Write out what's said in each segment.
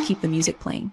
keep the music playing.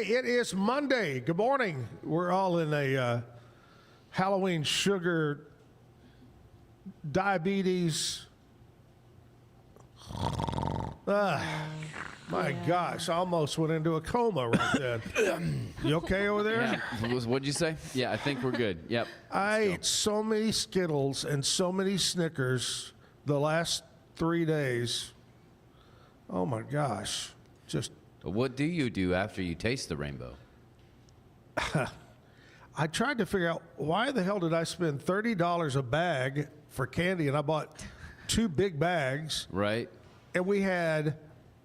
It is Monday. Good morning. We're all in a Halloween sugar, diabetes. My gosh, I almost went into a coma right then. You okay over there? Yeah. What'd you say? Yeah, I think we're good. Yep. I ate so many Skittles and so many Snickers the last 3 days. Oh my gosh. Just. What do you do after you taste the rainbow? I tried to figure out why the hell did I spend $30 a bag for candy, and I bought 2 big bags. Right. And we had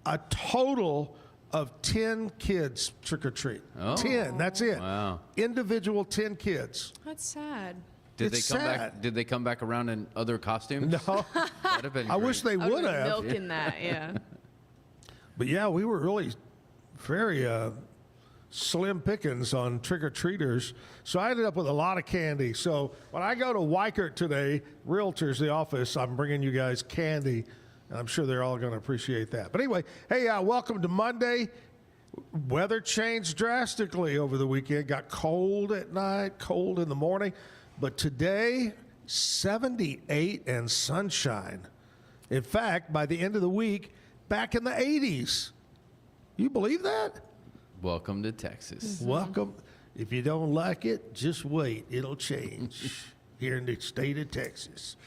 a total of 10 kids trick-or-treat. Oh. 10, that's it. Wow. Individual 10 kids. That's sad. Did It's they come sad. back? Did they come back around in other costumes? No. That'd have been I wish they Other would than have. milk in that, yeah. But yeah, we were really very slim pickings on trick-or-treaters. So I ended up with a lot of candy. So when I go to Waco today, Realtors, the office, I'm bringing you guys candy. And I'm sure they're all going to appreciate that. But anyway, hey, welcome to Monday. Weather changed drastically over the weekend. Got cold at night, cold in the morning. But today, 78 and sunshine. In fact, by the end of the week, back in the 80s. You believe that? Welcome to Texas. Welcome. If you don't like it, just wait. It'll change here in the state of Texas.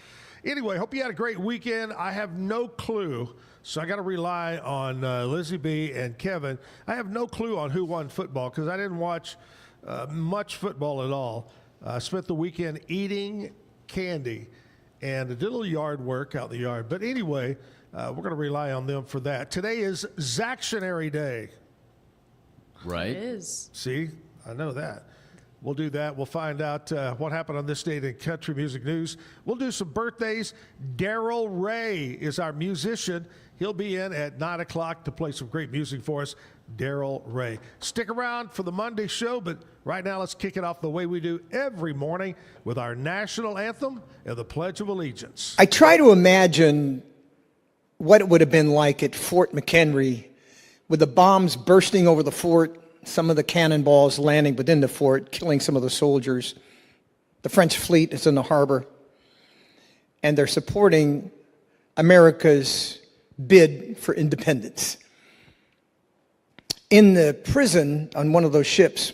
Anyway, hope you had a great weekend. I have no clue, so I got to rely on Lizzie B and Kevin. I have no clue on who won football because I didn't watch much football at all. I spent the weekend eating candy and did a little yard work out in the yard. But anyway, we're going to rely on them for that. Today is Zactionary Day. Right. It is. See, I know that. We'll do that. We'll find out what happened on this date in country music news. We'll do some birthdays. Darrell Ray is our musician. He'll be in at 9 o'clock to play some great music for us. Darrell Ray. Stick around for the Monday show, but right now let's kick it off the way we do every morning with our national anthem and the Pledge of Allegiance. I try to imagine what it would have been like at Fort McHenry with the bombs bursting over the fort, some of the cannonballs landing within the fort, killing some of the soldiers. The French fleet is in the harbor, and they're supporting America's bid for independence. In the prison on one of those ships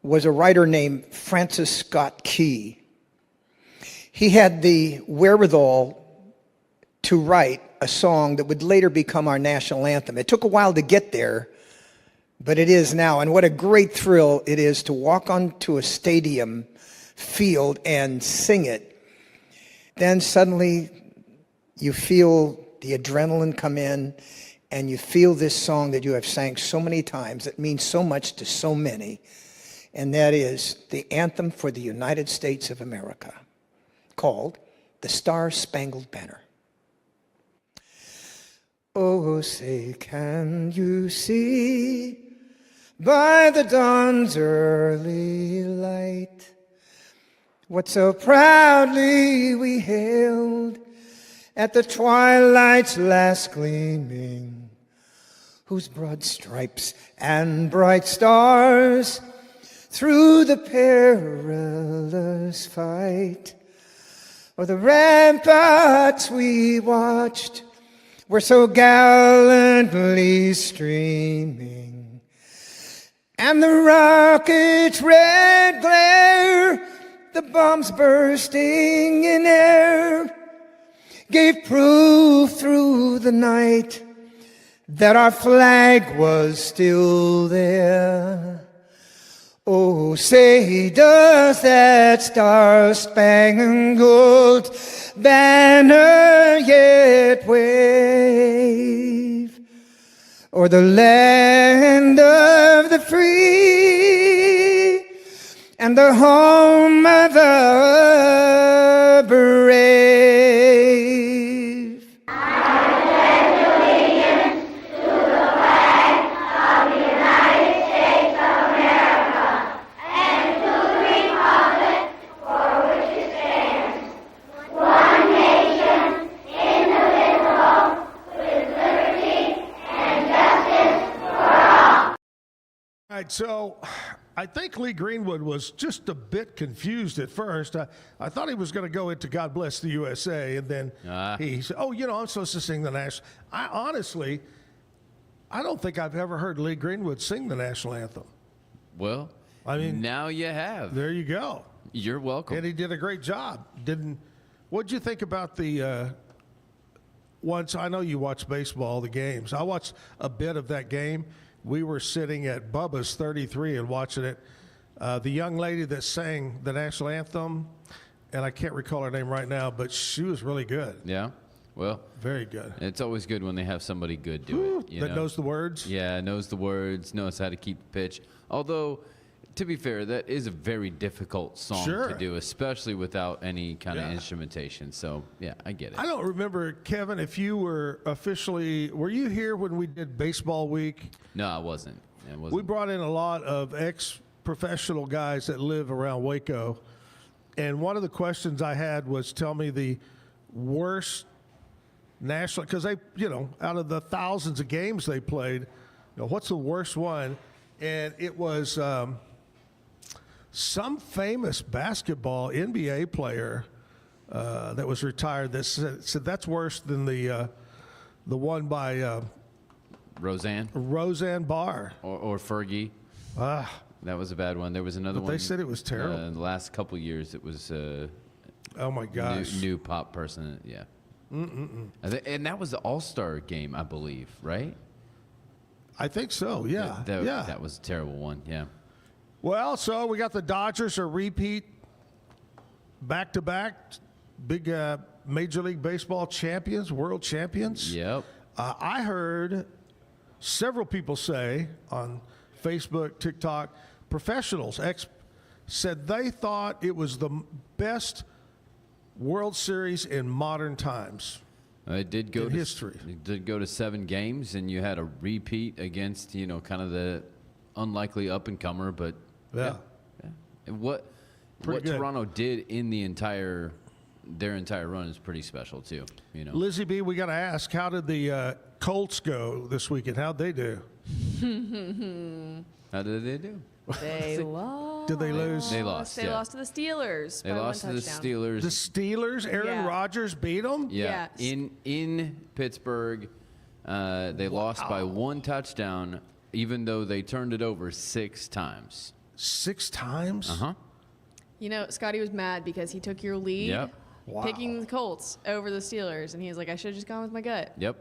was a writer named Francis Scott Key. He had the wherewithal to write a song that would later become our national anthem. It took a while to get there, but it is now. And what a great thrill it is to walk onto a stadium field and sing it. Then suddenly you feel the adrenaline come in, and you feel this song that you have sang so many times that means so much to so many, and that is the anthem for the United States of America, called the Star-Spangled Banner. Oh, say, can you see by the dawn's early light what so proudly we hailed at the twilight's last gleaming, whose broad stripes and bright stars through the perilous fight o'er the ramparts we watched were so gallantly streaming, and the rocket's red glare, the bombs bursting in air, gave proof through the night that our flag was still there. Oh, say, does that star-spangled banner yet wave o'er the land of the free and the home of the brave? All right, so I think Lee Greenwood was just a bit confused at first. I thought he was going to go into God Bless the USA, and then he said, oh, I'm supposed to sing the national. I don't think I've ever heard Lee Greenwood sing the national anthem. Well, I mean, now you have. There you go. You're welcome. And he did a great job. What'd you think about the once? I know you watch baseball, the games. I watched a bit of that game. We were sitting at Bubba's 33 and watching it. The young lady that sang the national anthem, and I can't recall her name right now, but she was really good. Yeah. Well, very good. It's always good when they have somebody good do it. That knows the words? Yeah, knows the words, knows how to keep the pitch. Although, to be fair, that is a very difficult song to do, especially without any kind of instrumentation. So, yeah, I get it. I don't remember, Kevin, if you were were you here when we did Baseball Week? No, I wasn't. We brought in a lot of ex-professional guys that live around Waco. And one of the questions I had was, tell me the worst national, because they, out of the thousands of games they played, what's the worst one? And it was some famous basketball NBA player that was retired that said that's worse than the one by Roseanne Barr or Fergie. That was a bad one. There was another one. They said it was terrible. In the last couple of years, it was. Oh my gosh! New pop person. Yeah. And that was the All-Star game, I believe, right? I think so. Yeah. That was a terrible one. Yeah. Well, so we got the Dodgers are repeat back-to-back big Major League Baseball champions, world champions. Yep. I heard several people say on Facebook, TikTok, professionals said they thought it was the best World Series in modern times. It did go in history. It did go to 7 games, and you had a repeat against kind of the unlikely up and comer, but yeah. And what Toronto did in their entire run is pretty special too. Lizzie B, we got to ask, how did the Colts go this weekend? How'd they do? How did they do? They lost. Did they lose? They lost. They lost to the Steelers. They lost to the Steelers. The Steelers? Aaron Rodgers beat them? Yeah. In Pittsburgh, they lost by 1 touchdown, even though they turned it over 6 times. 6 times? Uh-huh. Scotty was mad because he took your lead, picking the Colts over the Steelers, and he was like, I should have just gone with my gut. Yep.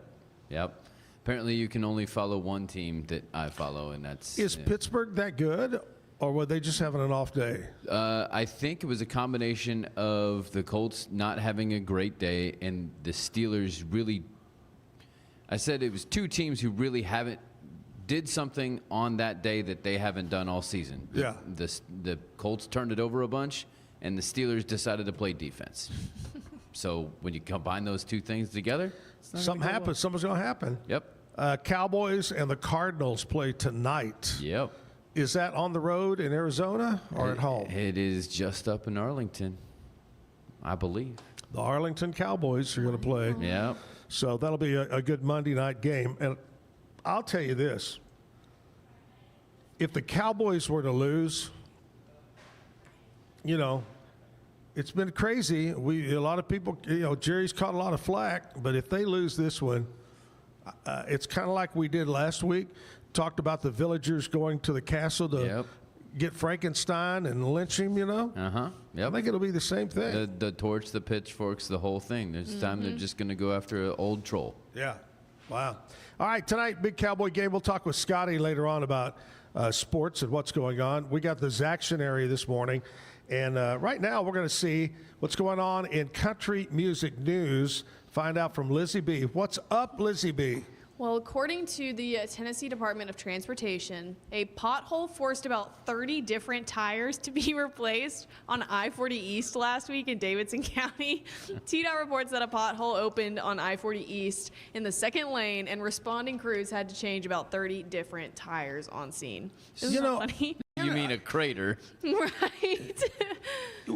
Apparently, you can only follow one team that I follow, and that's... Is Pittsburgh that good, or were they just having an off day? I think it was a combination of the Colts not having a great day and the Steelers really... I said it was 2 teams who really did something on that day that they haven't done all season. The Colts turned it over a bunch, and the Steelers decided to play defense. So when you combine those 2 things together... Something happens. Something's going to happen. Yep. Cowboys and the Cardinals play tonight. Yep. Is that on the road in Arizona or at home? It is just up in Arlington, I believe. The Arlington Cowboys are going to play. Yeah. So that'll be a good Monday night game. And I'll tell you this. If the Cowboys were to lose, you know, it's been crazy. A lot of people, you know, Jerry's caught a lot of flack. But if they lose this one, it's kind of like we did last week. Talked about the villagers going to the castle to get Frankenstein and lynch him, you know? Yep. I think it'll be the same thing. The torch, the pitchforks, the whole thing. There's time they're just going to go after an old troll. Yeah. Wow. All right, tonight, big Cowboy game. We'll talk with Scotty later on about sports and what's going on. We got the Zaction area this morning. And right now, we're going to see what's going on in country music news. Find out from Lizzie B. What's up, Lizzie B? Well, according to the Tennessee Department of Transportation, a pothole forced about 30 different tires to be replaced on I-40 East last week in Davidson County. TDOT reports that a pothole opened on I-40 East in the second lane, and responding crews had to change about 30 different tires on scene. Isn't that funny? You mean a crater? Right.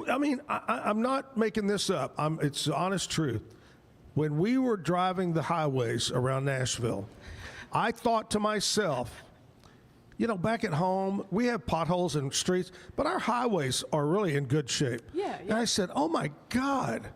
I mean, I'm not making this up. It's the honest truth. When we were driving the highways around Nashville, I thought to myself, you know, back at home, we have potholes and streets, but our highways are really in good shape. Yeah. And I said, oh my God,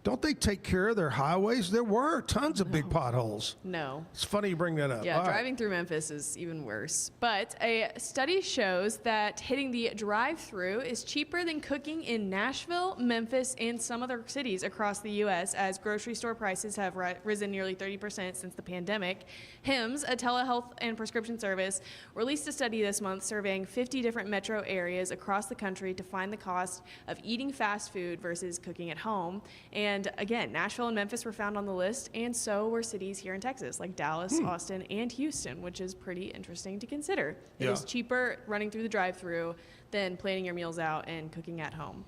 don't they take care of their highways? There were tons of big potholes. No. It's funny you bring that up. Yeah, All driving through Memphis is even worse. But a study shows that hitting the drive-through is cheaper than cooking in Nashville, Memphis, and some other cities across the U.S. as grocery store prices have risen nearly 30% since the pandemic. HIMSS, a telehealth and prescription service, released a study this month surveying 50 different metro areas across the country to find the cost of eating fast food versus cooking at home. And again, Nashville and Memphis were found on the list, and so were cities here in Texas, like Dallas, Austin, and Houston, which is pretty interesting to consider. It is cheaper running through the drive-thru than planning your meals out and cooking at home.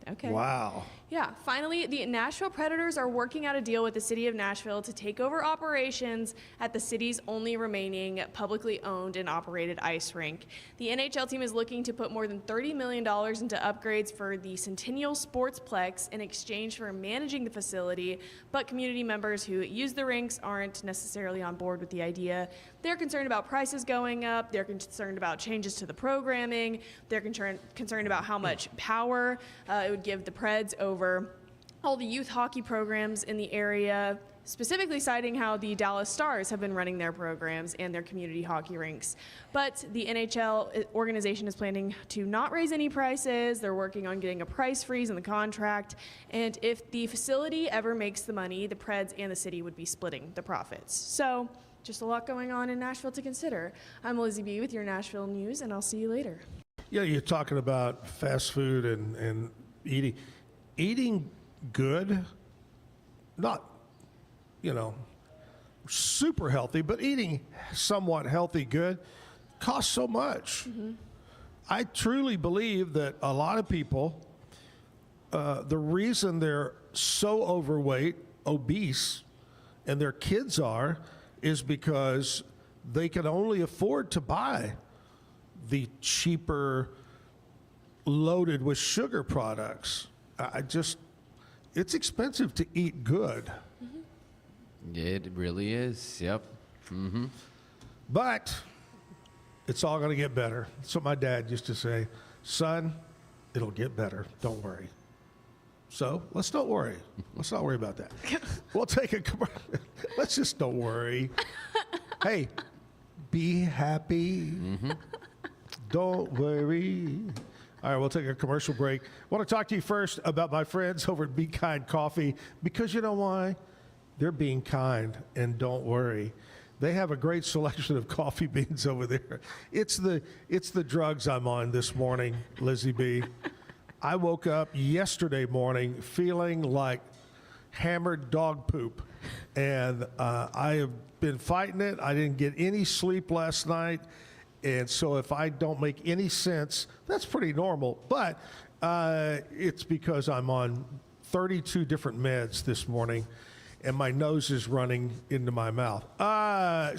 Okay. Wow. Yeah. Finally, the Nashville Predators are working out a deal with the city of Nashville to take over operations at the city's only remaining publicly owned and operated ice rink. The NHL team is looking to put more than $30 million into upgrades for the Centennial Sportsplex in exchange for managing the facility, but community members who use the rinks aren't necessarily on board with the idea. They're concerned about prices going up. They're concerned about changes to the programming. They're concerned about how much power it would give the Preds over all the youth hockey programs in the area, specifically citing how the Dallas Stars have been running their programs and their community hockey rinks. But the NHL organization is planning to not raise any prices. They're working on getting a price freeze in the contract. And if the facility ever makes the money, the Preds and the city would be splitting the profits. So just a lot going on in Nashville to consider. I'm Lizzie B with your Nashville news, and I'll see you later. Yeah, you're talking about fast food and eating good, not, you know, super healthy, but eating somewhat healthy good costs so much. I truly believe that a lot of people, the reason they're so overweight, obese, and their kids are, is because they can only afford to buy the cheaper, loaded with sugar products. It's expensive to eat good. It really is. Yep. But it's all going to get better. That's what my dad used to say. Son, it'll get better. Don't worry. So let's not worry. Let's not worry about that. We'll take a commercial. Let's just don't worry. Hey, be happy. Don't worry. All right, we'll take a commercial break. I want to talk to you first about my friends over at Be Kind Coffee, because you know why? They're being kind, and don't worry. They have a great selection of coffee beans over there. It's the drugs I'm on this morning, Lizzie B. I woke up yesterday morning feeling like hammered dog poop, and I have been fighting it. I didn't get any sleep last night. And so if I don't make any sense, that's pretty normal. But it's because I'm on 32 different meds this morning, and my nose is running into my mouth.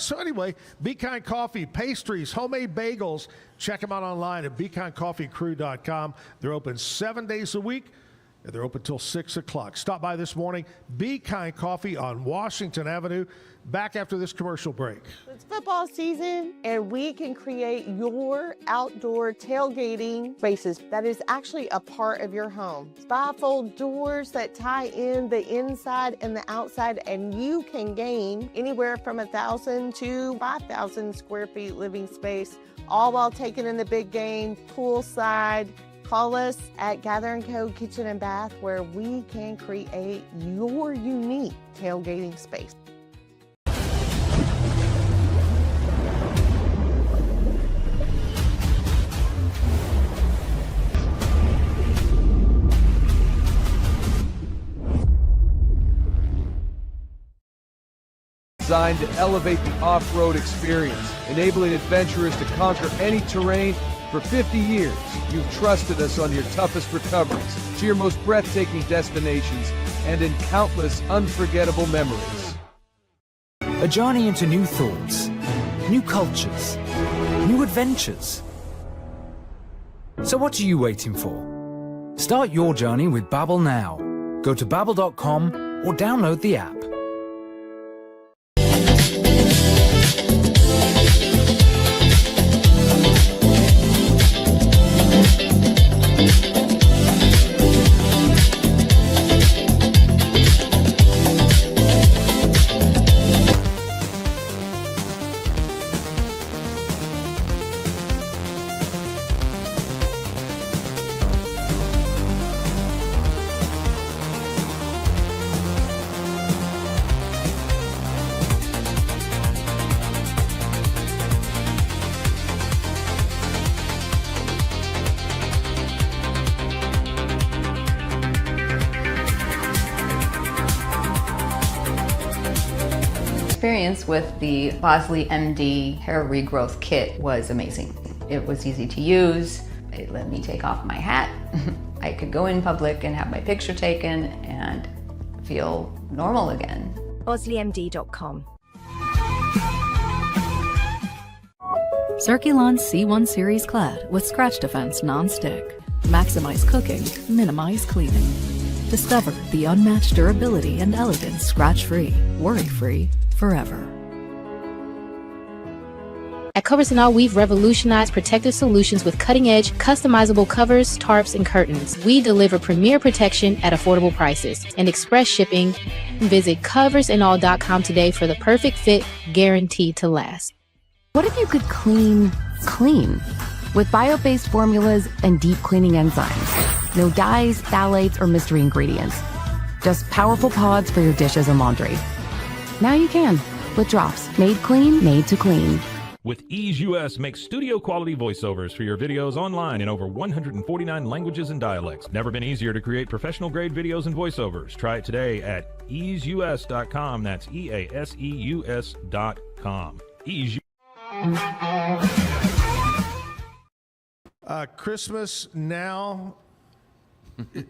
So anyway, Be Kind Coffee, pastries, homemade bagels. Check them out online at BeKindCoffeeCrew.com. They're open 7 days a week. and they're open till 6 o'clock. Stop by this morning. Be Kind Coffee on Washington Avenue. Back after this commercial break. It's football season, and we can create your outdoor tailgating spaces that is actually a part of your home. Bifold doors that tie in the inside and the outside, and you can gain anywhere from 1,000 to 5,000 square feet living space, all while taking in the big game, poolside. Call us at Gather & Co. Kitchen and Bath, where we can create your unique tailgating space. Designed to elevate the off-road experience, enabling adventurers to conquer any terrain. For 50 years, you've trusted us on your toughest recoveries, to your most breathtaking destinations, and in countless unforgettable memories. A journey into new thoughts, new cultures, new adventures. So what are you waiting for? Start your journey with Babbel now. Go to babbel.com or download the app. Experience with the Bosley MD hair regrowth kit was amazing. It was easy to use. It let me take off my hat. I could go in public and have my picture taken and feel normal again. BosleyMD.com. Circulon C1 Series Clad with Scratch Defense Non-Stick. Maximize cooking, minimize cleaning. Discover the unmatched durability and elegance scratch-free, worry-free, forever. At Covers and All, we've revolutionized protective solutions with cutting-edge, customizable covers, tarps, and curtains. We deliver premier protection at affordable prices and express shipping. Visit coversandall.com today for the perfect fit, guaranteed to last. What if you could clean clean? With bio-based formulas and deep cleaning enzymes. No dyes, phthalates, or mystery ingredients. Just powerful pods for your dishes and laundry. Now you can, with drops made clean, made to clean. With Ease US, make studio quality voiceovers for your videos online in over 149 languages and dialects. Never been easier to create professional grade videos and voiceovers. Try it today at easeus.com. That's EASEUS.com. Ease. Christmas now.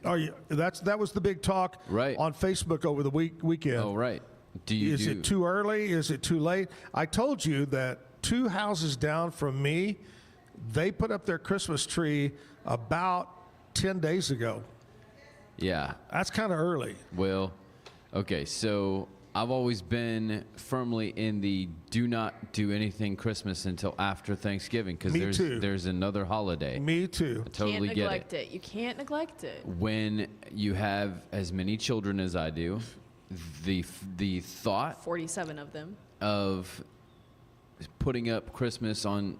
That was the big talk right on Facebook over the weekend. Oh, right. Is it too early? Is it too late? I told you that 2 houses down from me, they put up their Christmas tree about 10 days ago. Yeah. That's kind of early. Well, okay, so I've always been firmly in the do not do anything Christmas until after Thanksgiving because there's another holiday. Me too. I totally Can't neglect it. You can't neglect it. When you have as many children as I do, the thought 47 of them of putting up Christmas on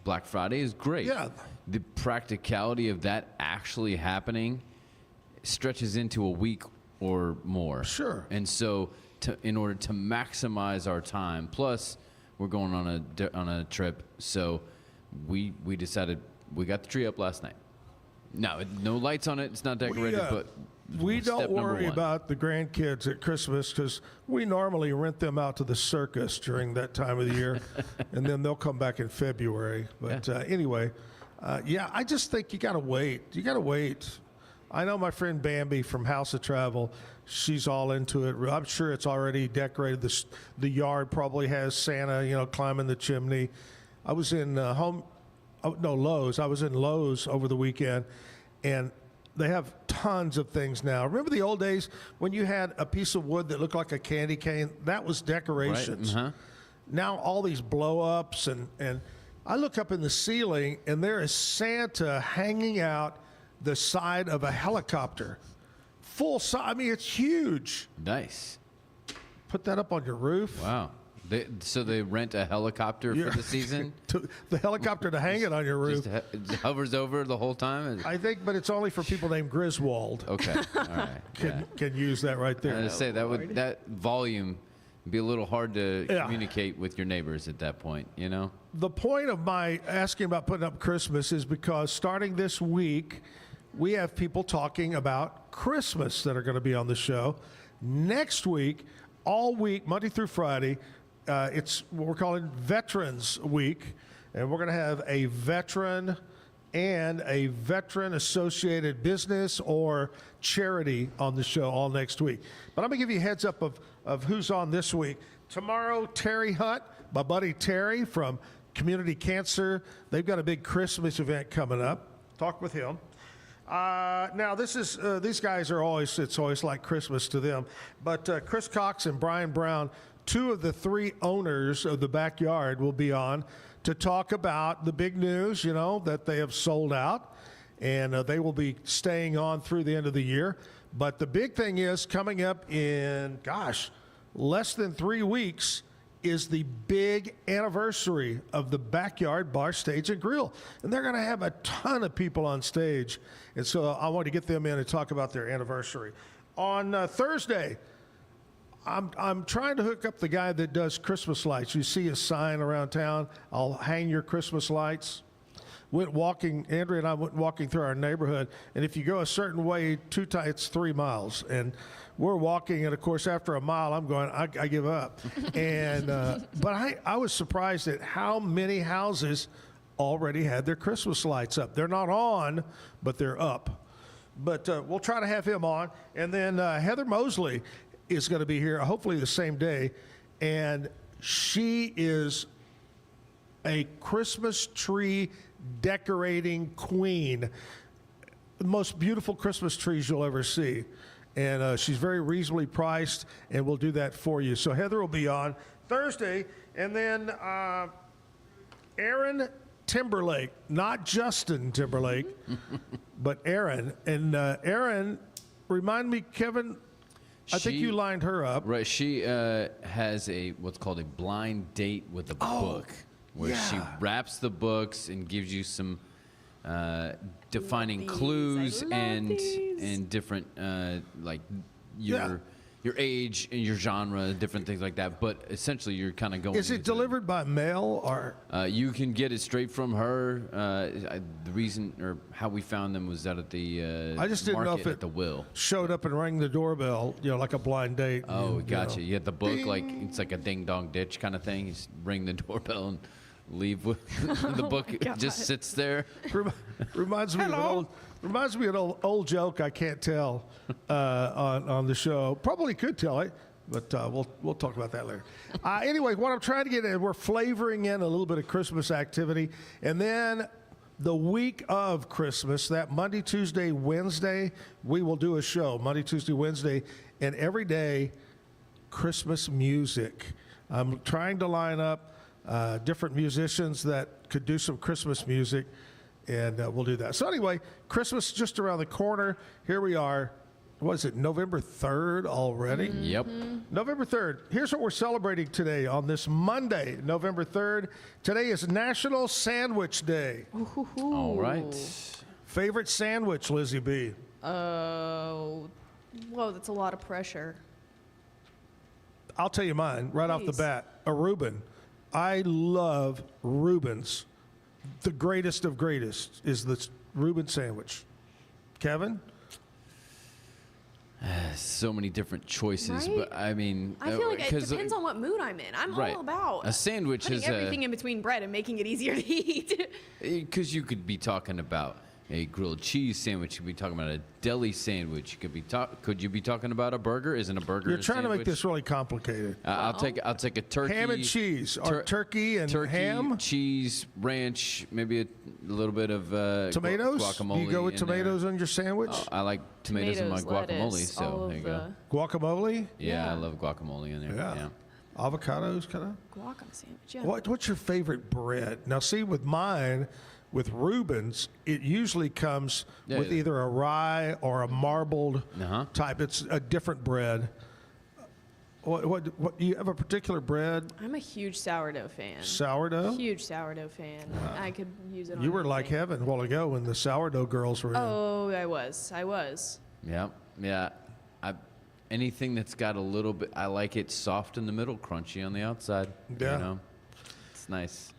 Black Friday is great. Yeah. The practicality of that actually happening stretches into a week or more. Sure. And so in order to maximize our time, plus we're going on a trip, so we decided we got the tree up last night. No lights on it. It's not decorated, but we don't step number worry one. about the grandkids at Christmas because we normally rent them out to the circus during that time of the year, and then they'll come back in February. But anyway, I just think you got to wait. You got to wait. I know my friend Bambi from House of Travel. She's all into it. I'm sure it's already decorated. The yard probably has Santa, climbing the chimney. I was in Lowe's. I was in Lowe's over the weekend, and They have tons of things now. Remember the old days when you had a piece of wood that looked like a candy cane? That was decorations. Right. Now all these blow-ups, and I look up in the ceiling, and there is Santa hanging out the side of a helicopter. Full size. I mean, it's huge. Nice. Put that up on your roof. Wow. So they rent a helicopter for the season? The helicopter to hang it on your roof. Just hovers over the whole time? I think, but it's only for people named Griswold. Okay. All right. Can use that right there. I was gonna say that volume would be a little hard to communicate with your neighbors at that point, you know? The point of my asking about putting up Christmas is because starting this week, we have people talking about Christmas that are going to be on the show. Next week, all week, Monday through Friday, it's what we're calling Veterans Week, and we're going to have a veteran and a veteran-associated business or charity on the show all next week. But I'm going to give you a heads up of who's on this week. Tomorrow, Terry Hunt, my buddy Terry from Community Cancer. They've got a big Christmas event coming up. Talk with him. Now, this is these guys are always, it's always like Christmas to them. But Chris Cox and Brian Brown, two of the three owners of the Backyard, will be on to talk about the big news, you know, that they have sold out. And they will be staying on through the end of the year. But the big thing is coming up in, less than 3 weeks is the big anniversary of the Backyard Bar, Stage, and Grill. And they're going to have a ton of people on stage. And so I want to get them in and talk about their anniversary. On Thursday, I'm trying to hook up the guy that does Christmas lights. You see a sign around town, I'll hang your Christmas lights. Andrea and I went walking through our neighborhood, and if you go a certain way, it's 3 miles. And we're walking, and of course, after a mile, I'm going, I give up. And but I was surprised at how many houses already had their Christmas lights up. They're not on, but they're up. But we'll try to have him on. And then Heather Mosley is going to be here, hopefully the same day. And she is a Christmas tree decorating queen. The most beautiful Christmas trees you'll ever see. And she's very reasonably priced, and we'll do that for you. So Heather will be on Thursday. And then Aaron Timberlake, not Justin Timberlake, but Aaron. And Aaron, remind me, Kevin, I think you lined her up. Right. She has what's called a blind date with a book, where she wraps the books and gives you some defining clues and different like your age and your genre, different things like that. But essentially, you're kind of going. Is it delivered by mail or? You can get it straight from her. The reason or how we found them was out at the I just didn't know if it the Will showed up and rang the doorbell, like a blind date. Oh, gotcha. You had the book, like it's like a ding dong ditch kind of thing. You just ring the doorbell and leave with the book. Just sits there. Reminds me of an old joke I can't tell on the show. Probably could tell it, but we'll talk about that later. Anyway, what I'm trying to get at, we're flavoring in a little bit of Christmas activity, and then the week of Christmas, that Monday, Tuesday, Wednesday, we will do a show. Monday, Tuesday, Wednesday, and every day, Christmas music. I'm trying to line up different musicians that could do some Christmas music, and we'll do that. So anyway, Christmas just around the corner. Here we are. What is it, November 3rd already? Yep. November 3rd. Here's what we're celebrating today on this Monday, November 3rd. Today is National Sandwich Day. All right. Favorite sandwich, Lizzie B? Whoa, that's a lot of pressure. I'll tell you mine right off the bat. A Reuben. I love Reubens. The greatest of greatest is the Reuben sandwich. Kevin? So many different choices, Right? but I mean, I feel like it depends on what mood I'm in. I'm all about a sandwich putting is everything in between bread and making it easier to eat. Because you could be talking about a grilled cheese sandwich. You could be talking about a deli sandwich. You could be could you be talking about a burger? Isn't a burger? You're a trying to make sandwich? this really complicated. I'll take a turkey, Ham and cheese, or turkey and ham, cheese, ranch, maybe a little bit of tomatoes. guacamole. Do you go with in tomatoes there. on your sandwich? I like tomatoes in my guacamole, lettuce, so all there you go. Guacamole. Yeah, I love guacamole in there. Yeah. Avocados, kind of. Guac on a sandwich. Yeah. What's your favorite bread? Now, see, with mine, with Reuben's, it usually comes with either a rye or a marbled type. It's a different bread. What do you have a particular bread? I'm a huge sourdough fan. Sourdough? Huge sourdough fan. I could use it on You were anything. like heaven a while ago when the sourdough girls were in. Oh, I was. Yeah. Anything that's got a little bit, I like it soft in the middle, crunchy on the outside. Yeah. You know? It's nice.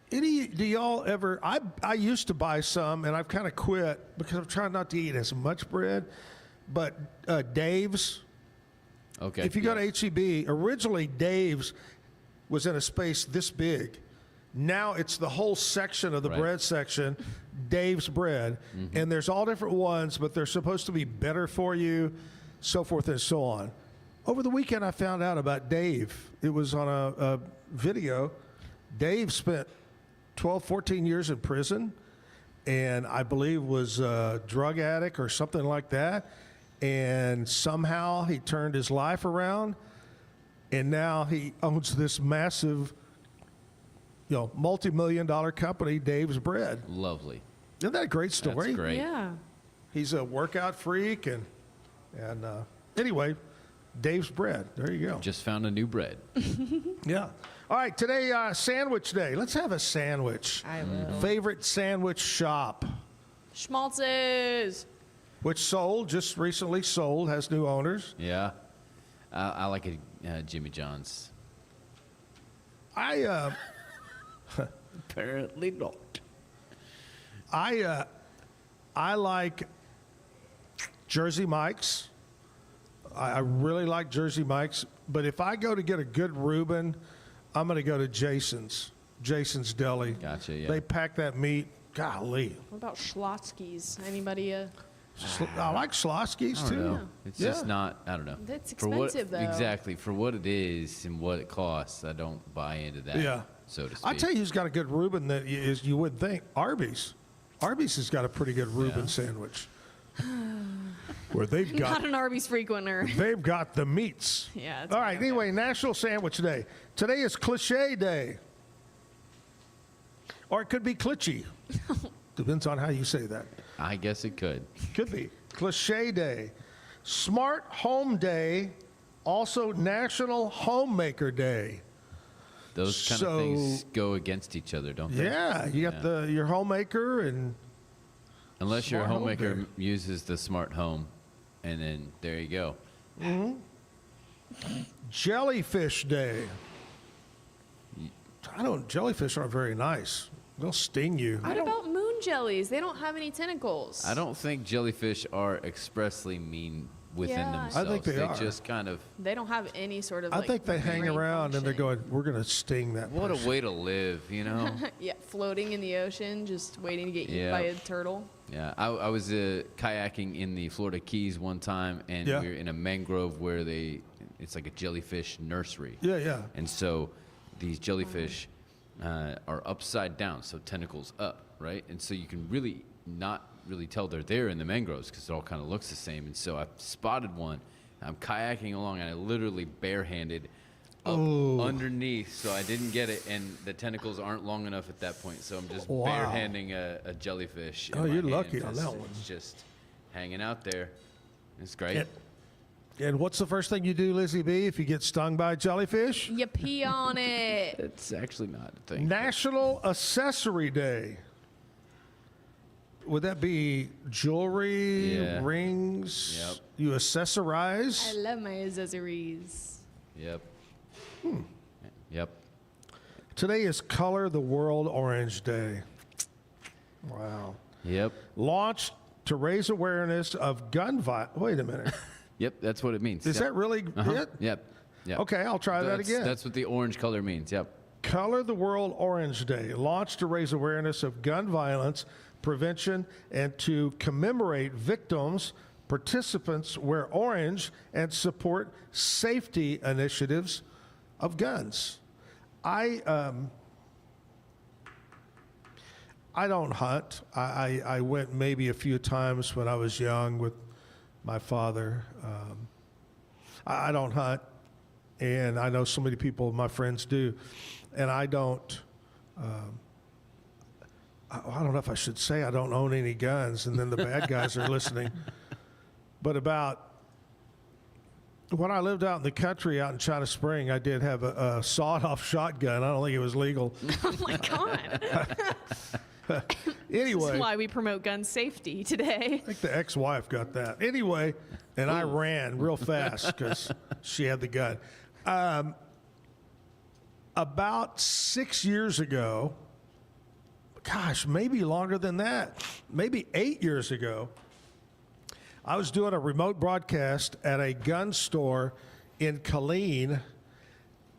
Do y'all ever, I used to buy some, and I've kind of quit because I'm trying not to eat as much bread, but Dave's. Okay. If you go to H-E-B, originally Dave's was in a space this big. Now it's the whole section of the bread section, Dave's bread. And there's all different ones, but they're supposed to be better for you, so forth and so on. Over the weekend, I found out about Dave. It was on a video. Dave spent 12, 14 years in prison, and I believe was a drug addict or something like that. And somehow he turned his life around, and now he owns this massive, multi-million-dollar company, Dave's Bread. Lovely. Isn't that a great story? That's great. Yeah. He's a workout freak, and anyway, Dave's Bread. There you go. Just found a new bread. Yeah. All right, today, sandwich day. Let's have a sandwich. I will. Favorite sandwich shop, Schmaltz's. which just recently sold, has new owners. Yeah. I like it, Jimmy John's. Apparently not. I like Jersey Mike's. I really like Jersey Mike's. But if I go to get a good Reuben, I'm going to go to Jason's Deli. Gotcha, yeah. They pack that meat. Golly. What about Schlotsky's? Anybody? I like Schlotsky's, I don't too. know. It's just not, I don't know. That's For what- expensive, though. Exactly. For what it is and what it costs, I don't buy into that, Yeah. so to speak. I tell you who's got a good Reuben that you wouldn't think. Arby's. Arby's has got a pretty good Reuben sandwich. Where they've got Not an Arby's frequenter. they've got the meats. Yeah. that's All what right, I got. anyway, National Sandwich Day. Today is Cliche Day. Or it could be Clitchy. Depends on how you say that. I guess it could. Could be. Cliche Day. Smart Home Day. Also National Homemaker Day. Those kind of things go against each other, don't they? Yeah, you got your homemaker and Unless your Smart home homemaker day. uses the smart home, and then there you go. Jellyfish Day. Jellyfish aren't very nice. They'll sting you. What about moon jellies? They don't have any tentacles. I don't think jellyfish are expressly mean within Yeah. themselves. I think they are. just kind of. They don't have any sort of. I like, think they hang brain around and they're function. going, we're going to sting that What person. a way to live, you know? Yeah, floating in the ocean, just waiting to get eaten Yeah. by a turtle. Yeah, I was kayaking in the Florida Keys one time, and Yeah. we were in a mangrove where it's like a jellyfish nursery. Yeah, yeah. And so these jellyfish are upside down, so tentacles up, right? And so you can really not really tell they're there in the mangroves because it all kind of looks the same. And so I spotted one. I'm kayaking along, and I literally barehanded up underneath, so I didn't get it, and the tentacles aren't long enough at that point, so I'm just Wow. barehanding a jellyfish. in Oh, my you're hand. lucky on It's- that one. It's just hanging out there. It's great. And what's the first thing you do, Lizzie B, if you get stung by a jellyfish? You pee on it. It's actually not a thing. National Accessory Day. Would that be jewelry, Yeah. rings? Yep. You accessorize? I love my accessories. Yep. Yep. Today is Color the World Orange Day. Wow. Yep. Launched to raise awareness of gun violence. Wait a minute. Yep. That's what it means. Is Yep. that really it? Yep. Yep. Okay, I'll try that again. That's what the orange color means. Yep. Color the World Orange Day, launched to raise awareness of gun violence prevention and to commemorate victims. Participants wear orange and support safety initiatives of guns. I don't hunt. I went maybe a few times when I was young with my father. I don't hunt, and I know so many people, my friends do, and I don't. I don't know if I should say I don't own any guns, and then the bad guys are listening. But about when I lived out in the country, out in China Spring, I did have a sawed-off shotgun. I don't think it was legal. Oh my God. Anyway. This is why we promote gun safety today. I think the ex-wife got that. Anyway, and I ran real fast because she had the gun. About 6 years ago, gosh, maybe longer than that, maybe 8 years ago, I was doing a remote broadcast at a gun store in Killeen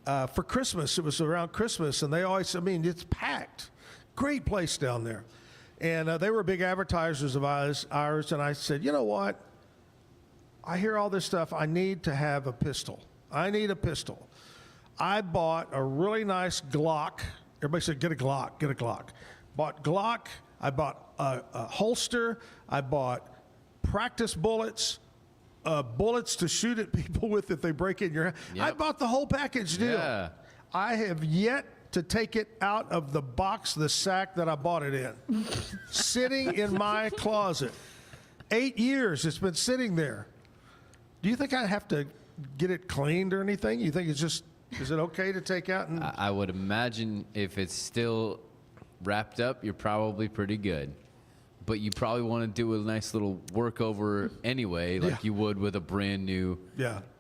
for Christmas. It was around Christmas, and they always, it's packed. Great place down there. And they were big advertisers of ours, and I said, you know what? I hear all this stuff. I need to have a pistol. I need a pistol. I bought a really nice Glock. Everybody said, get a Glock, get a Glock. Bought Glock. I bought a holster. I bought practice bullets, bullets to shoot at people with if they break in your house. Yep. I bought the whole package deal. Yeah. I have yet to take it out of the box, the sack that I bought it in. Sitting in my closet. 8 years it's been sitting there. Do you think I have to get it cleaned or anything? You think it's just, is it okay to take out? And I would imagine if it's still wrapped up, you're probably pretty good. But you probably want to do a nice little workover anyway, like you would with a brand new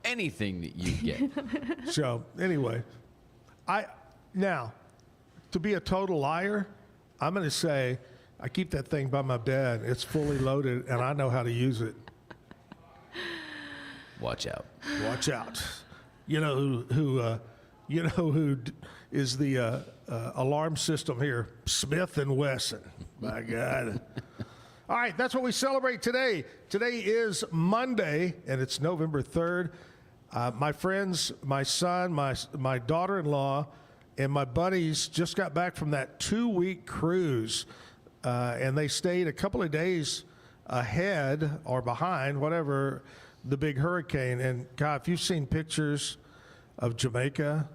anything that you get. So anyway, now, to be a total liar, I'm going to say I keep that thing by my bed. It's fully loaded, and I know how to use it. Watch out. Watch out. You know who is the alarm system here? Smith & Wesson. My God. All right, that's what we celebrate today. Today is Monday, and it's November 3rd. My friends, my son, my daughter-in-law, and my buddies just got back from that 2-week cruise, and they stayed a couple of days ahead or behind, whatever, the big hurricane. And God, if you've seen pictures of Jamaica,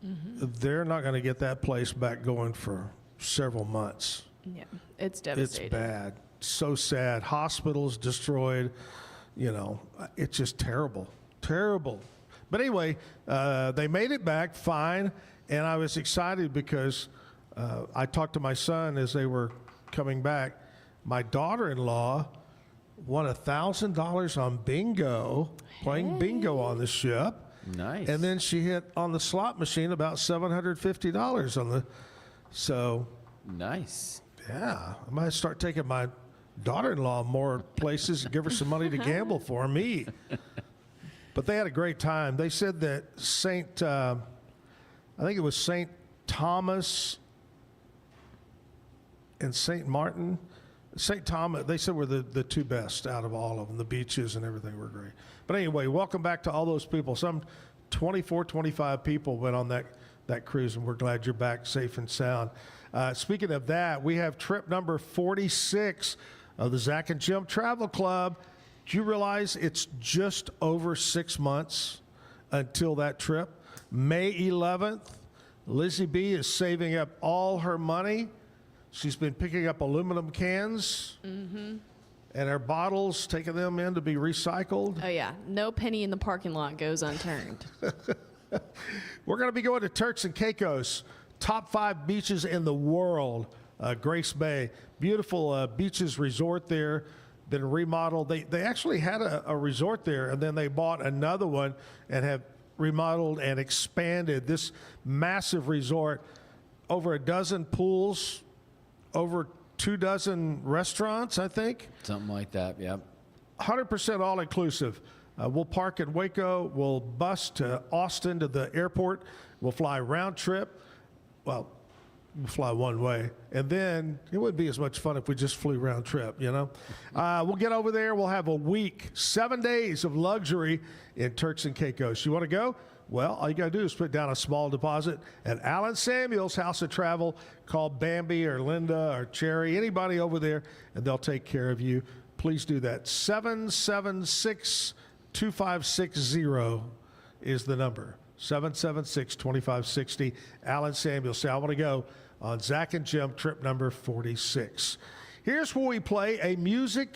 they're not going to get that place back going for several months. Yeah, it's devastating. It's bad. So sad. Hospitals destroyed. It's just terrible. Terrible. But anyway, they made it back fine. And I was excited because I talked to my son as they were coming back. My daughter-in-law won $1,000 on bingo, playing bingo on the ship. Nice. And then she hit on the slot machine about $750 on the. So. Nice. Yeah, I might start taking my daughter-in-law more places and give her some money to gamble for me. But they had a great time. They said that I think it was St. Thomas and St. Martin. St. Thomas, they said were the two best out of all of them. The beaches and everything were great. But anyway, welcome back to all those people. Some 24, 25 people went on that cruise, and we're glad you're back safe and sound. Speaking of that, we have trip number 46 of the Zack and Jim Travel Club. Do you realize it's just over 6 months until that trip? May 11th, Lizzie B is saving up all her money. She's been picking up aluminum cans and her bottles, taking them in to be recycled. Oh, yeah. No penny in the parking lot goes unturned. We're going to be going to Turks and Caicos, top 5 beaches in the world. Grace Bay, beautiful beaches resort there, been remodeled. They actually had a resort there, and then they bought another one and have remodeled and expanded this massive resort. Over a dozen pools, over 24 restaurants, I think. Something like that, yep. 100% all-inclusive. We'll park in Waco. We'll bus to Austin to the airport. We'll fly round trip. Well, fly one way. And then it wouldn't be as much fun if we just flew round trip, you know. We'll get over there. We'll have a week, 7 days of luxury in Turks and Caicos. You want to go? Well, all you got to do is put down a small deposit at Alan Samuel's House of Travel. Call Bambi or Linda or Cherry, anybody over there, and they'll take care of you. Please do that. 776-2560 is the number. 776-2560. Alan Samuel. Say, I want to go on Zach and Jim, trip number 46. Here's where we play a music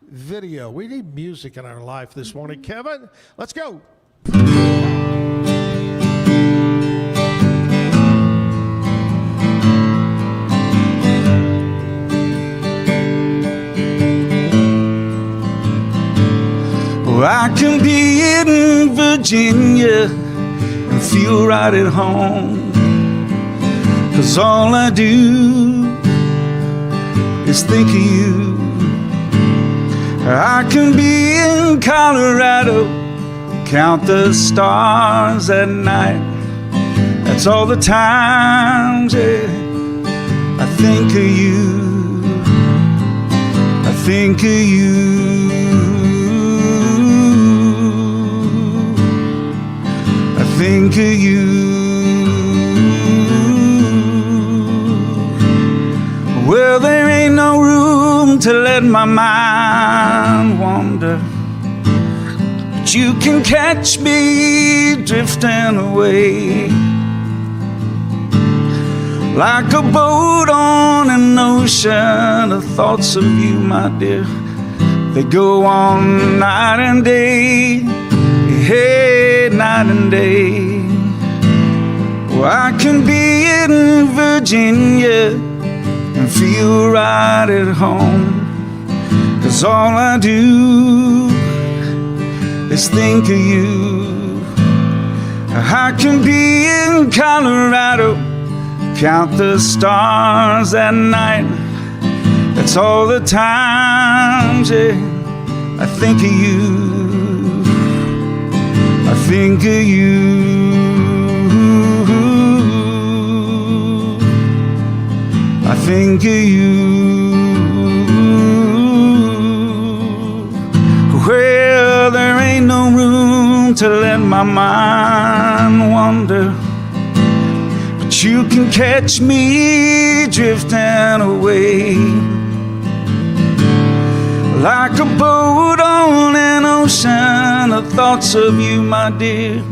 video. We need music in our life this morning. Kevin, let's go. Well, I can be in Virginia and feel right at home, 'cause all I do is think of you. I can be in Colorado, count the stars at night. That's all the times, yeah, I think of you. I think of you. I think of you. Well, there ain't no room to let my mind wander, but you can catch me drifting away, like a boat on an ocean of thoughts of you, my dear. They go on night and day, hey, night and day. Well, I can be in Virginia and feel right at home, 'cause all I do is think of you. I can be in Colorado, count the stars at night. That's all the times, yeah, I think of you. I think of you. I think of you. Well, there ain't no room to let my mind wander, but you can catch me drifting away, like a boat on an ocean of thoughts of you, my dear.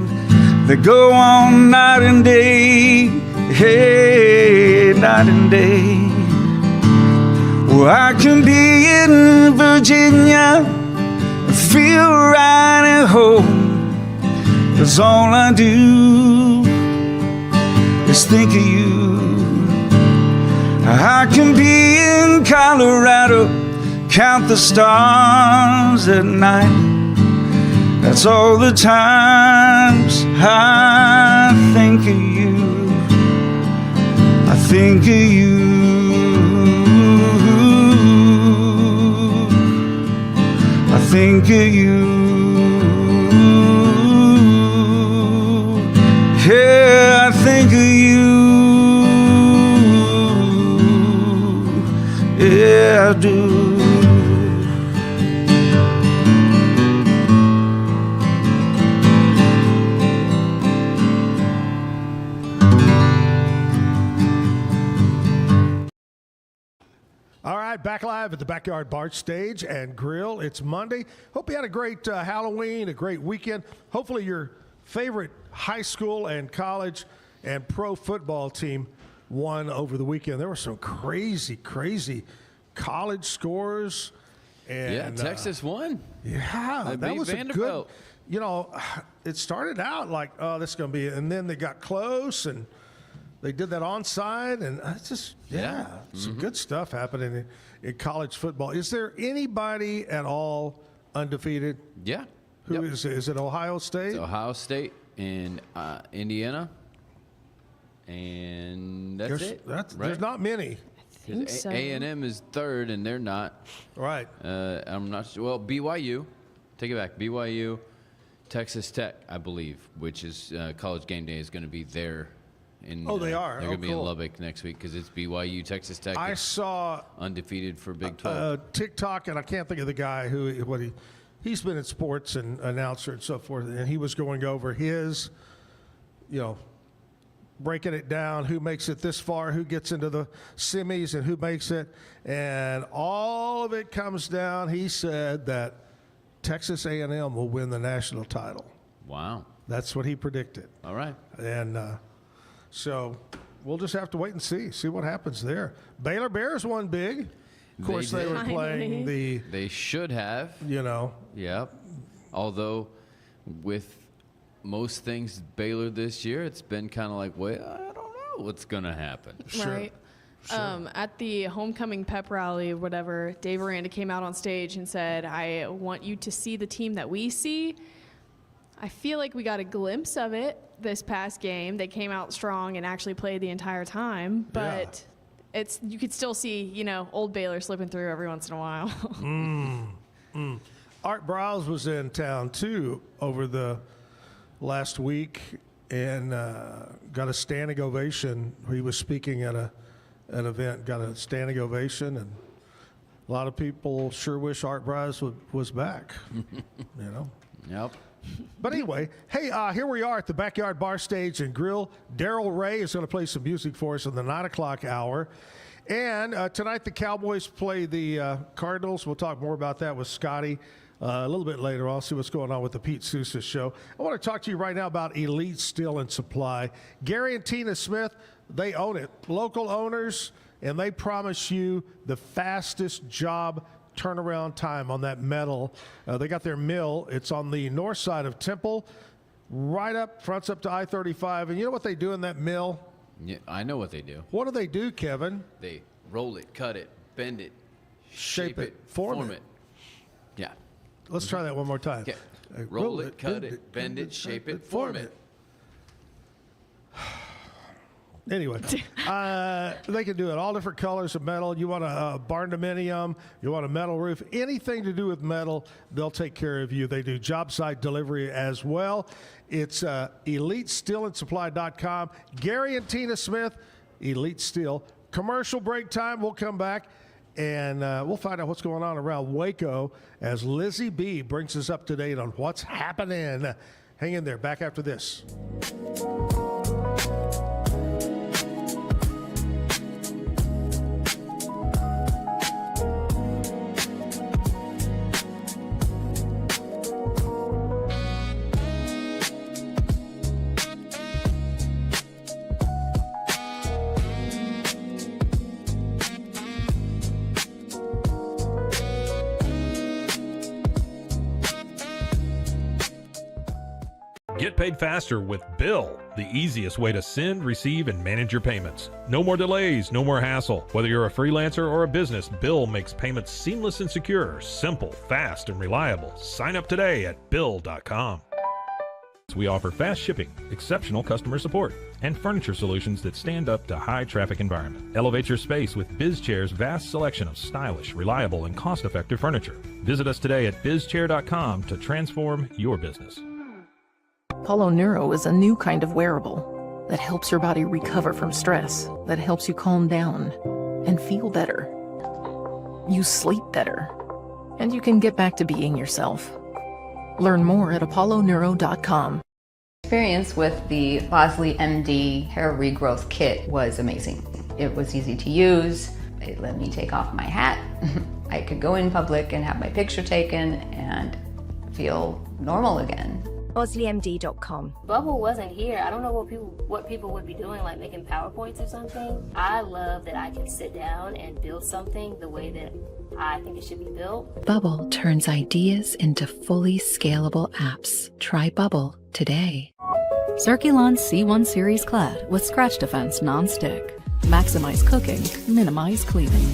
They go on night and day, hey, night and day. Well, I can be in Virginia and feel right at home, 'cause all I do is think of you. I can be in Colorado, count the stars at night. That's all the times I think of you. I think of you. I think of you. Yeah, I think of you. Yeah, I do. All right, back live at the Backyard Bar Stage and Grill. It's Monday. Hope you had a great Halloween, a great weekend. Hopefully your favorite high school and college and pro football team won over the weekend. There were some crazy, crazy college scores. And, yeah, Texas won. Yeah, that was Vanderbilt. a good, you know, it started out like, oh, this is going to be, and then they got close and they did that onside, and it's just, some good stuff happening in college football. Is there anybody at all undefeated? Yeah. Who is it? Is it Ohio State? It's Ohio State and Indiana, and that's it. Right? There's not many. A&M is third, and they're not. Right. I'm not sure. Well, BYU. Take it back. BYU, Texas Tech, I believe, which is College Game Day is going to be their And, Oh, they are? They're going to be cool. in Lubbock next week because it's BYU, Texas Tech. I saw undefeated for Big 12. TikTok, and I can't think of the guy he's been in sports and announcer and so forth, and he was going over his, breaking it down, who makes it this far, who gets into the semis, and who makes it, and all of it comes down. He said that Texas A&M will win the national title. Wow. That's what he predicted. All right. And so we'll just have to wait and see what happens there. Baylor Bears won big. Of course, they were playing They should have. Yep. Although, with most things Baylor this year, it's been kind of like, well, I don't know what's going to happen. Right. Sure. At the homecoming pep rally or whatever, Dave Aranda came out on stage and said, I want you to see the team that we see. I feel like we got a glimpse of it this past game. They came out strong and actually played the entire time, but you could still see, old Baylor slipping through every once in a while. Art Briles was in town too over the last week and got a standing ovation. He was speaking at an event, got a standing ovation, and a lot of people sure wish Art Briles was back. Yep. But anyway, hey, here we are at the Backyard Bar Stage and Grill. Darrell Ray is going to play some music for us in the 9 o'clock hour. And tonight the Cowboys play the Cardinals. We'll talk more about that with Scotty a little bit later. I'll see what's going on with the Pete Sousa show. I want to talk to you right now about Elite Steel and Supply. Gary and Tina Smith, they own it. Local owners, and they promise you the fastest job turnaround time on that metal. They got their mill. It's on the north side of Temple, right up, fronts up to I-35. And you know what they do in that mill? Yeah, I know what they do. What do they do, Kevin? They roll it, cut it, bend it, shape it, form it. Yeah. Let's try that one more time. Okay. Roll it, cut it, bend it, shape it, form it. Anyway, they can do it. All different colors of metal. You want a barn dominium, you want a metal roof, anything to do with metal, they'll take care of you. They do job site delivery as well. It's EliteSteelAndSupply.com. Gary and Tina Smith, Elite Steel. Commercial break time. We'll come back and we'll find out what's going on around Waco as Lizzie B brings us up to date on what's happening. Hang in there. Back after this. Get paid faster with Bill, the easiest way to send, receive, and manage your payments. No more delays, no more hassle. Whether you're a freelancer or a business, Bill makes payments seamless and secure, simple, fast, and reliable. Sign up today at Bill.com. We offer fast shipping, exceptional customer support, and furniture solutions that stand up to high traffic environment. Elevate your space with BizChair's vast selection of stylish, reliable, and cost-effective furniture. Visit us today at BizChair.com to transform your business. Apollo Neuro is a new kind of wearable that helps your body recover from stress, that helps you calm down and feel better. You sleep better, and you can get back to being yourself. Learn more at apolloneuro.com. Experience with the Bosley MD hair regrowth kit was amazing. It was easy to use. It let me take off my hat. I could go in public and have my picture taken and feel normal again. BosleyMD.com. Bubble wasn't here. I don't know what people would be doing, like making PowerPoints or something. I love that I can sit down and build something the way that I think it should be built. Bubble turns ideas into fully scalable apps. Try Bubble today. Circulon C1 Series Clad with Scratch Defense Non-Stick. Maximize cooking, minimize cleaning.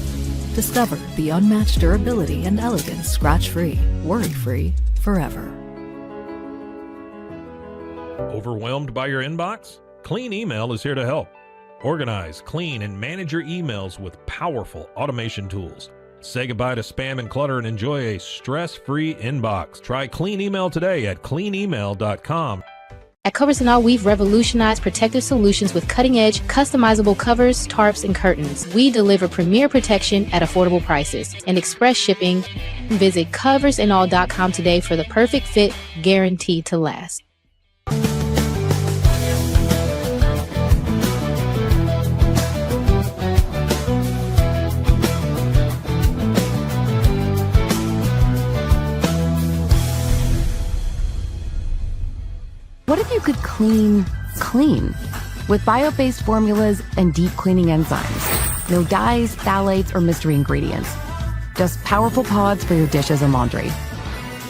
Discover the unmatched durability and elegance scratch-free, worry-free, forever. Overwhelmed by your inbox? Clean Email is here to help. Organize, clean, and manage your emails with powerful automation tools. Say goodbye to spam and clutter and enjoy a stress-free inbox. Try Clean Email today at cleanemail.com. At Covers and All, we've revolutionized protective solutions with cutting-edge, customizable covers, tarps, and curtains. We deliver premier protection at affordable prices and express shipping. Visit coversandall.com today for the perfect fit, guaranteed to last. What if you could clean clean? With bio-based formulas and deep cleaning enzymes. No dyes, phthalates, or mystery ingredients. Just powerful pods for your dishes and laundry.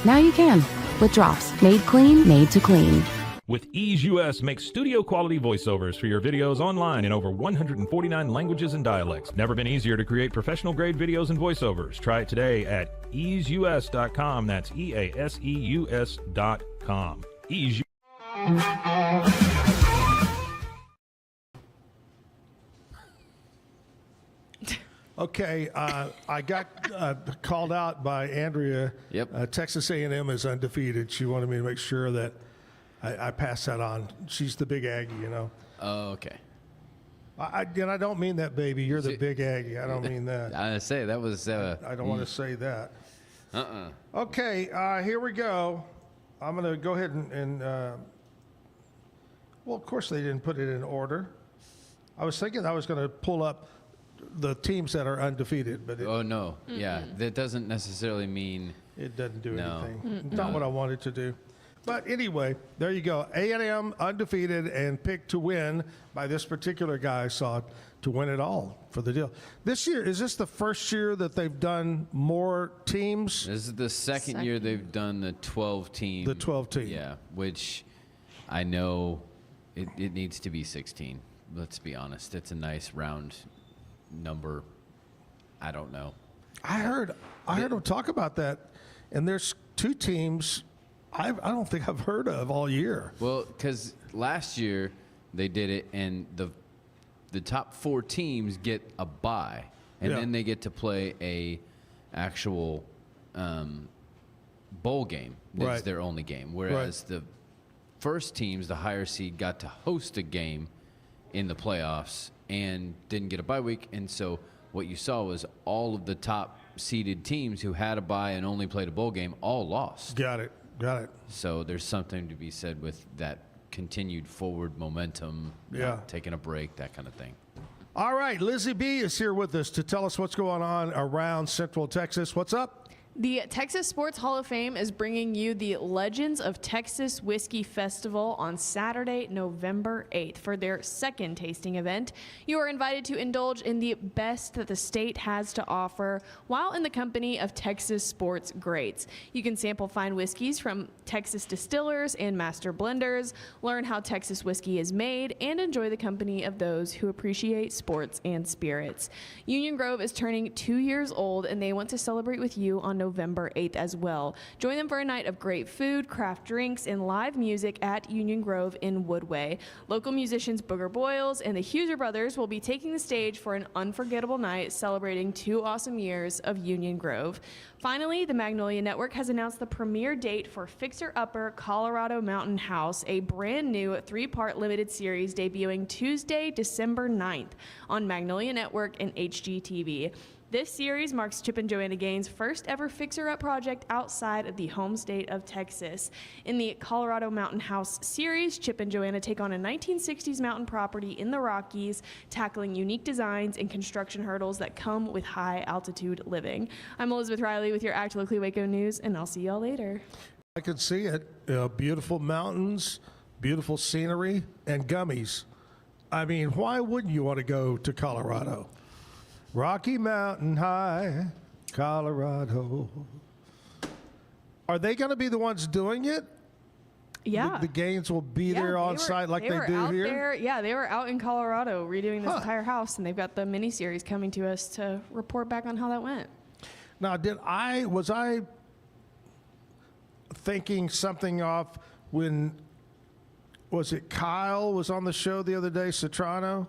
Now you can, with drops. Made clean, made to clean. With Ease US, make studio quality voiceovers for your videos online in over 149 languages and dialects. Never been easier to create professional grade videos and voiceovers. Try it today at easeus.com. That's EASEUS.com. Ease. Okay, I got called out by Andrea. Yep. Texas A&M is undefeated. She wanted me to make sure that I pass that on. She's the big Aggie, you know. Oh, okay. And I don't mean that, baby. You're the big Aggie. I don't mean that. I say that was. I don't want to say that. Uh-uh. Okay, here we go. I'm going to go ahead and well, of course they didn't put it in order. I was thinking I was going to pull up the teams that are undefeated, but Oh no, yeah, that doesn't necessarily mean it doesn't do No. anything. Not what I wanted to do. But anyway, there you go. A&M undefeated and picked to win by this particular guy I saw to win it all for the deal. This year, is this the first year that they've done more teams? This is the second year they've done the 12 team. The 12 team. Yeah, which I know it needs to be 16. Let's be honest. It's a nice round number. I don't know. I heard them talk about that, and there's two teams I don't think I've heard of all year. Well, because last year they did it, and the top 4 teams get a bye, and then they get to play a actual bowl game. That's their only game. Whereas the first teams, the higher seed, got to host a game in the playoffs and didn't get a bye week. And so what you saw was all of the top seeded teams who had a bye and only played a bowl game all lost. Got it. So there's something to be said with that continued forward momentum, taking a break, that kind of thing. All right, Lizzie B is here with us to tell us what's going on around Central Texas. What's up? The Texas Sports Hall of Fame is bringing you the Legends of Texas Whiskey Festival on Saturday, November 8th for their second tasting event. You are invited to indulge in the best that the state has to offer while in the company of Texas sports greats. You can sample fine whiskeys from Texas distillers and master blenders, learn how Texas whiskey is made, and enjoy the company of those who appreciate sports and spirits. Union Grove is turning 2 years old, and they want to celebrate with you on November 8th as well. Join them for a night of great food, craft drinks, and live music at Union Grove in Woodway. Local musicians Booger Boyles and the Huser Brothers will be taking the stage for an unforgettable night celebrating 2 awesome years of Union Grove. Finally, the Magnolia Network has announced the premiere date for Fixer Upper Colorado Mountain House, a brand new 3-part limited series debuting Tuesday, December 9th on Magnolia Network and HGTV. This series marks Chip and Joanna Gaines' first ever fixer-up project outside of the home state of Texas. In the Colorado Mountain House series, Chip and Joanna take on a 1960s mountain property in the Rockies, tackling unique designs and construction hurdles that come with high-altitude living. I'm Elizabeth Riley with your Act Locally Waco News, and I'll see y'all later. I can see it. Beautiful mountains, beautiful scenery, and gummies. I mean, why wouldn't you want to go to Colorado? Rocky Mountain High, Colorado. Are they going to be the ones doing it? Yeah. The Gaines will be there on site like they do here? They were out in Colorado redoing this entire house, and they've got the miniseries coming to us to report back on how that went. Now, was I thinking something off when, was it Kyle was on the show the other day, Sotrano?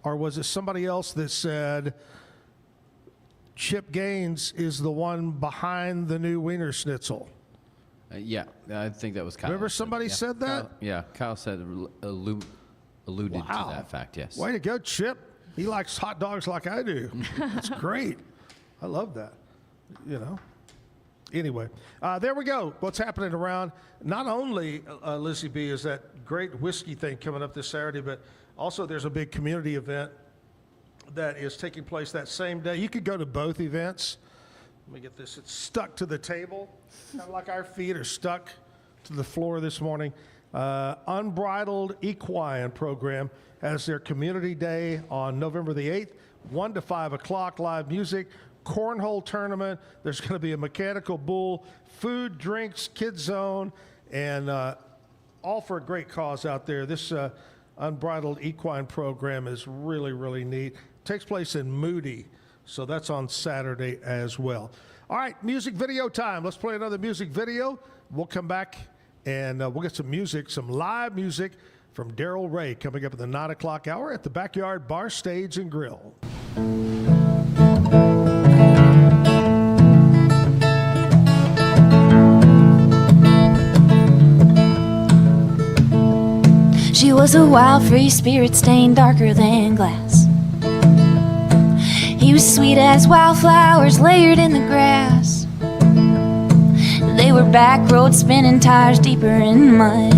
Or was it somebody else that said Chip Gaines is the one behind the new Wiener Schnitzel? Yeah, I think that was Kyle. Remember somebody said that? Kyle said alluded to that fact. Yes. Way to go, Chip. He likes hot dogs like I do. That's great. I love that. You know. Anyway, there we go. What's happening around? Not only, Lizzie B, is that great whiskey thing coming up this Saturday, but also there's a big community event that is taking place that same day. You could go to both events. Let me get this. It's stuck to the table, kind of like our feet are stuck to the floor this morning. Unbridled Equine Program has their community day on November the 8th, 1 to 5 o'clock, live music, cornhole tournament. There's going to be a mechanical bull, food, drinks, kids zone, and all for a great cause out there. This Unbridled Equine Program is really, really neat. Takes place in Moody, so that's on Saturday as well. All right, music video time. Let's play another music video. We'll come back and we'll get some music, some live music from Darrell Ray coming up at the 9 o'clock hour at the Backyard Bar, Stage, and Grill. She was a wild, free spirit, stained darker than glass. He was sweet as wildflowers layered in the grass. They were back roads spinning, tires deeper in mud.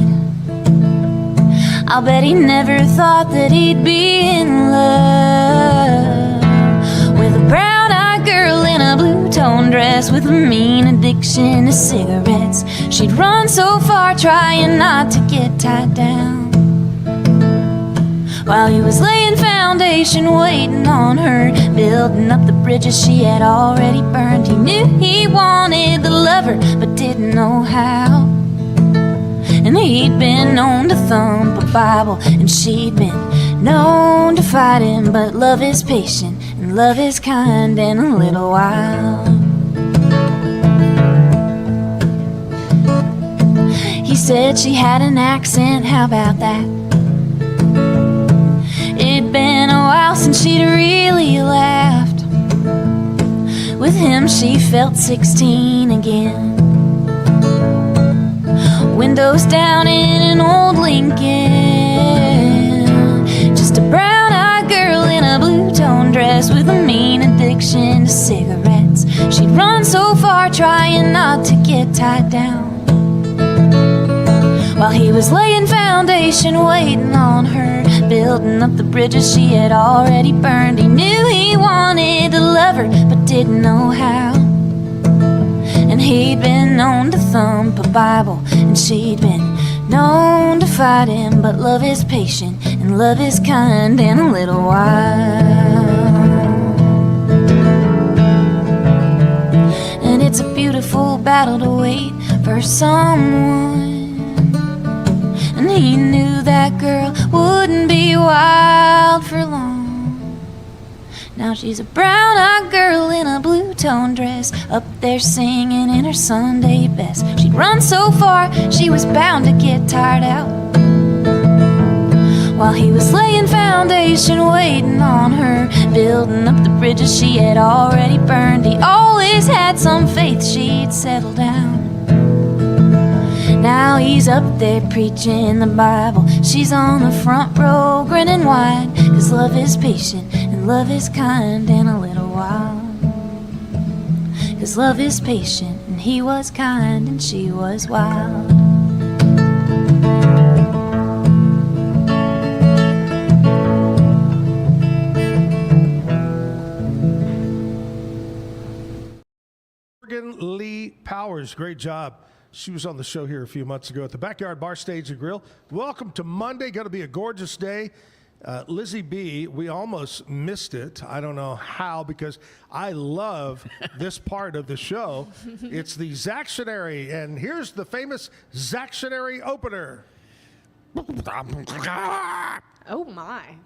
I'll bet he never thought that he'd be in love with a brown-eyed girl in a blue-tone dress with a mean addiction to cigarettes. She'd run so far trying not to get tied down, while he was laying foundation, waiting on her, building up the bridges she had already burned. He knew he wanted to love her, but didn't know how. And he'd been known to thump a Bible, and she'd been known to fight him. But love is patient, and love is kind in a little while. He said she had an accent, how about that? It'd been a while since she'd really laughed. With him she felt 16 again. Windows down in an old Lincoln, just a brown-eyed girl in a blue-tone dress with a mean addiction to cigarettes. She'd run so far trying not to get tied down, while he was laying foundation, waiting on her, building up the bridges she had already burned. He knew he wanted to love her, but didn't know how. And he'd been known to thump a Bible, and she'd been known to fight him. But love is patient, and love is kind in a little while. And it's a beautiful battle to wait for someone. And he knew that girl wouldn't be wild for long. Now she's a brown-eyed girl in a blue-tone dress, up there singing in her Sunday best. She'd run so far, she was bound to get tired out, while he was laying foundation, waiting on her, building up the bridges she had already burned. He always had some faith she'd settle down. Now he's up there preaching the Bible, she's on the front row grinning wide. 'Cause love is patient and love is kind in a little while. 'Cause love is patient and he was kind and she was wild. Morgan Lee Powers, great job. She was on the show here a few months ago at the Backyard Bar, Stage, and Grill. Welcome to Monday. Going to be a gorgeous day. Lizzie B, we almost missed it. I don't know how, because I love this part of the show. It's the Zacktionary, and here's the famous Zacktionary opener. Oh, my.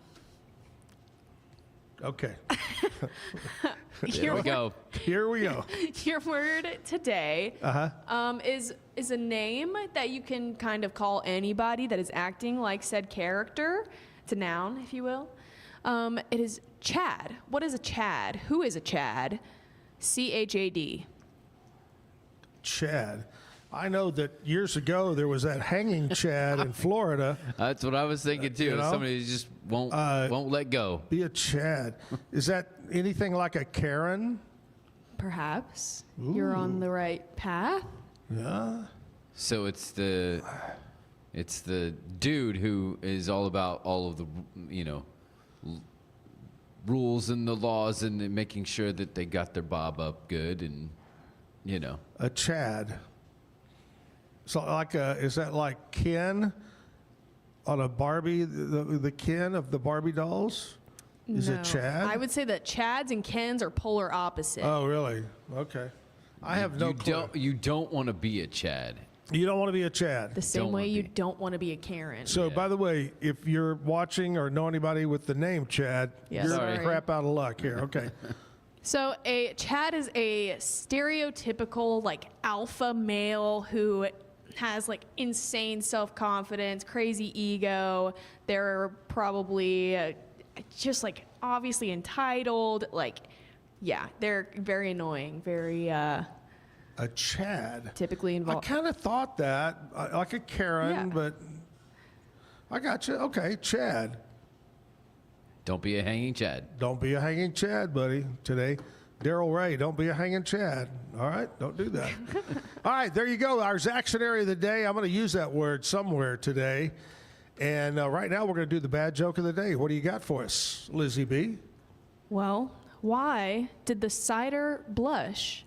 Okay. Here we go. Here we go. Your word today is a name that you can kind of call anybody that is acting like said character. It's a noun, if you will. It is Chad. What is a Chad? Who is a Chad? C-H-A-D. Chad. I know that years ago there was that hanging Chad in Florida. That's what I was thinking too. Somebody just won't let go. Be a Chad. Is that anything like a Karen? Perhaps. Ooh. You're on the right path. Yeah. So it's the dude who is all about all of the rules and the laws and making sure that they got their bob up good and a Chad. So is that like Ken on a Barbie, the Ken of the Barbie dolls? Is it Chad? I would say that Chads and Kens are polar opposite. Oh, really? Okay. I have no clue. You don't want to be a Chad. You don't want to be a Chad. The same way you don't want to be a Karen. So, by the way, if you're watching or know anybody with the name Chad, you're crap out of luck here. Okay. So a Chad is a stereotypical alpha male who has insane self-confidence, crazy ego. They're probably just obviously entitled. They're very annoying, very a Chad. Typically involved. I kind of thought that, like a Karen, but I got you. Okay, Chad. Don't be a hanging Chad. Don't be a hanging Chad, buddy. Today, Darrell Ray, don't be a hanging Chad. All right, don't do that. All right, there you go. Our Zack scenario of the day. I'm going to use that word somewhere today. And right now, we're going to do the bad joke of the day. What do you got for us, Lizzie B? Well, why did the cider blush?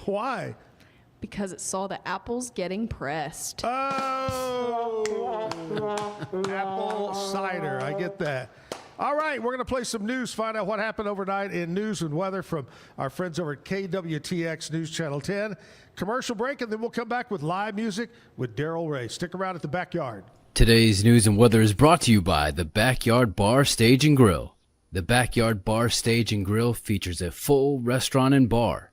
Why? Because it saw the apples getting pressed. Oh! Apple cider. I get that. All right, we're going to play some news, find out what happened overnight in news and weather from our friends over at KWTX News Channel 10. Commercial break, and then we'll come back with live music with Darrell Ray. Stick around at the backyard. Today's news and weather is brought to you by the Backyard Bar, Stage and Grill. The Backyard Bar, Stage and Grill features a full restaurant and bar,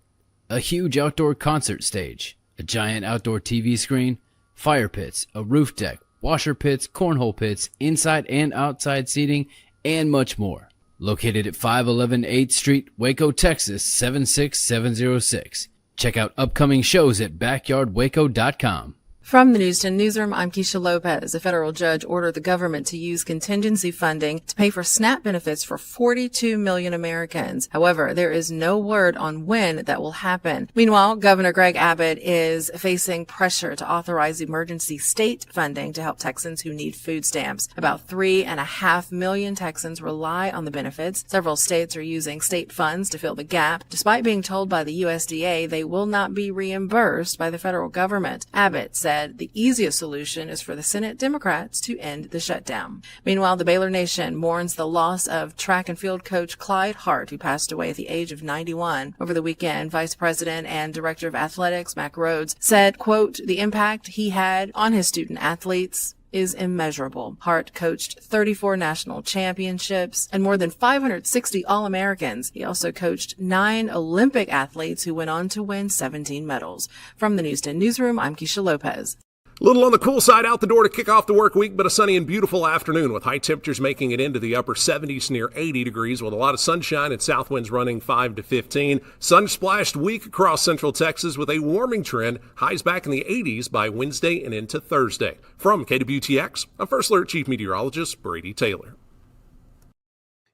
a huge outdoor concert stage, a giant outdoor TV screen, fire pits, a roof deck, washer pits, cornhole pits, inside and outside seating, and much more. Located at 511 8th Street, Waco, Texas, 76706. Check out upcoming shows at backyardwaco.com. From the Newston Newsroom, I'm Keisha Lopez. A federal judge ordered the government to use contingency funding to pay for SNAP benefits for 42 million Americans. However, there is no word on when that will happen. Meanwhile, Governor Greg Abbott is facing pressure to authorize emergency state funding to help Texans who need food stamps. About 3.5 million Texans rely on the benefits. Several states are using state funds to fill the gap. Despite being told by the USDA they will not be reimbursed by the federal government, Abbott said the easiest solution is for the Senate Democrats to end the shutdown. Meanwhile, the Baylor Nation mourns the loss of track and field coach Clyde Hart, who passed away at the age of 91. Over the weekend, Vice President and Director of Athletics Mac Rhodes said, quote, the impact he had on his student athletes is immeasurable. Hart coached 34 national championships and more than 560 All-Americans. He also coached 9 Olympic athletes who went on to win 17 medals. From the Newston Newsroom, I'm Keisha Lopez. A little on the cool side out the door to kick off the work week, but a sunny and beautiful afternoon with high temperatures making it into the upper 70s near 80 degrees with a lot of sunshine and south winds running 5 to 15. Sun-splashed week across central Texas with a warming trend. Highs back in the 80s by Wednesday and into Thursday. From KWTX, I'm First Alert Chief Meteorologist Brady Taylor.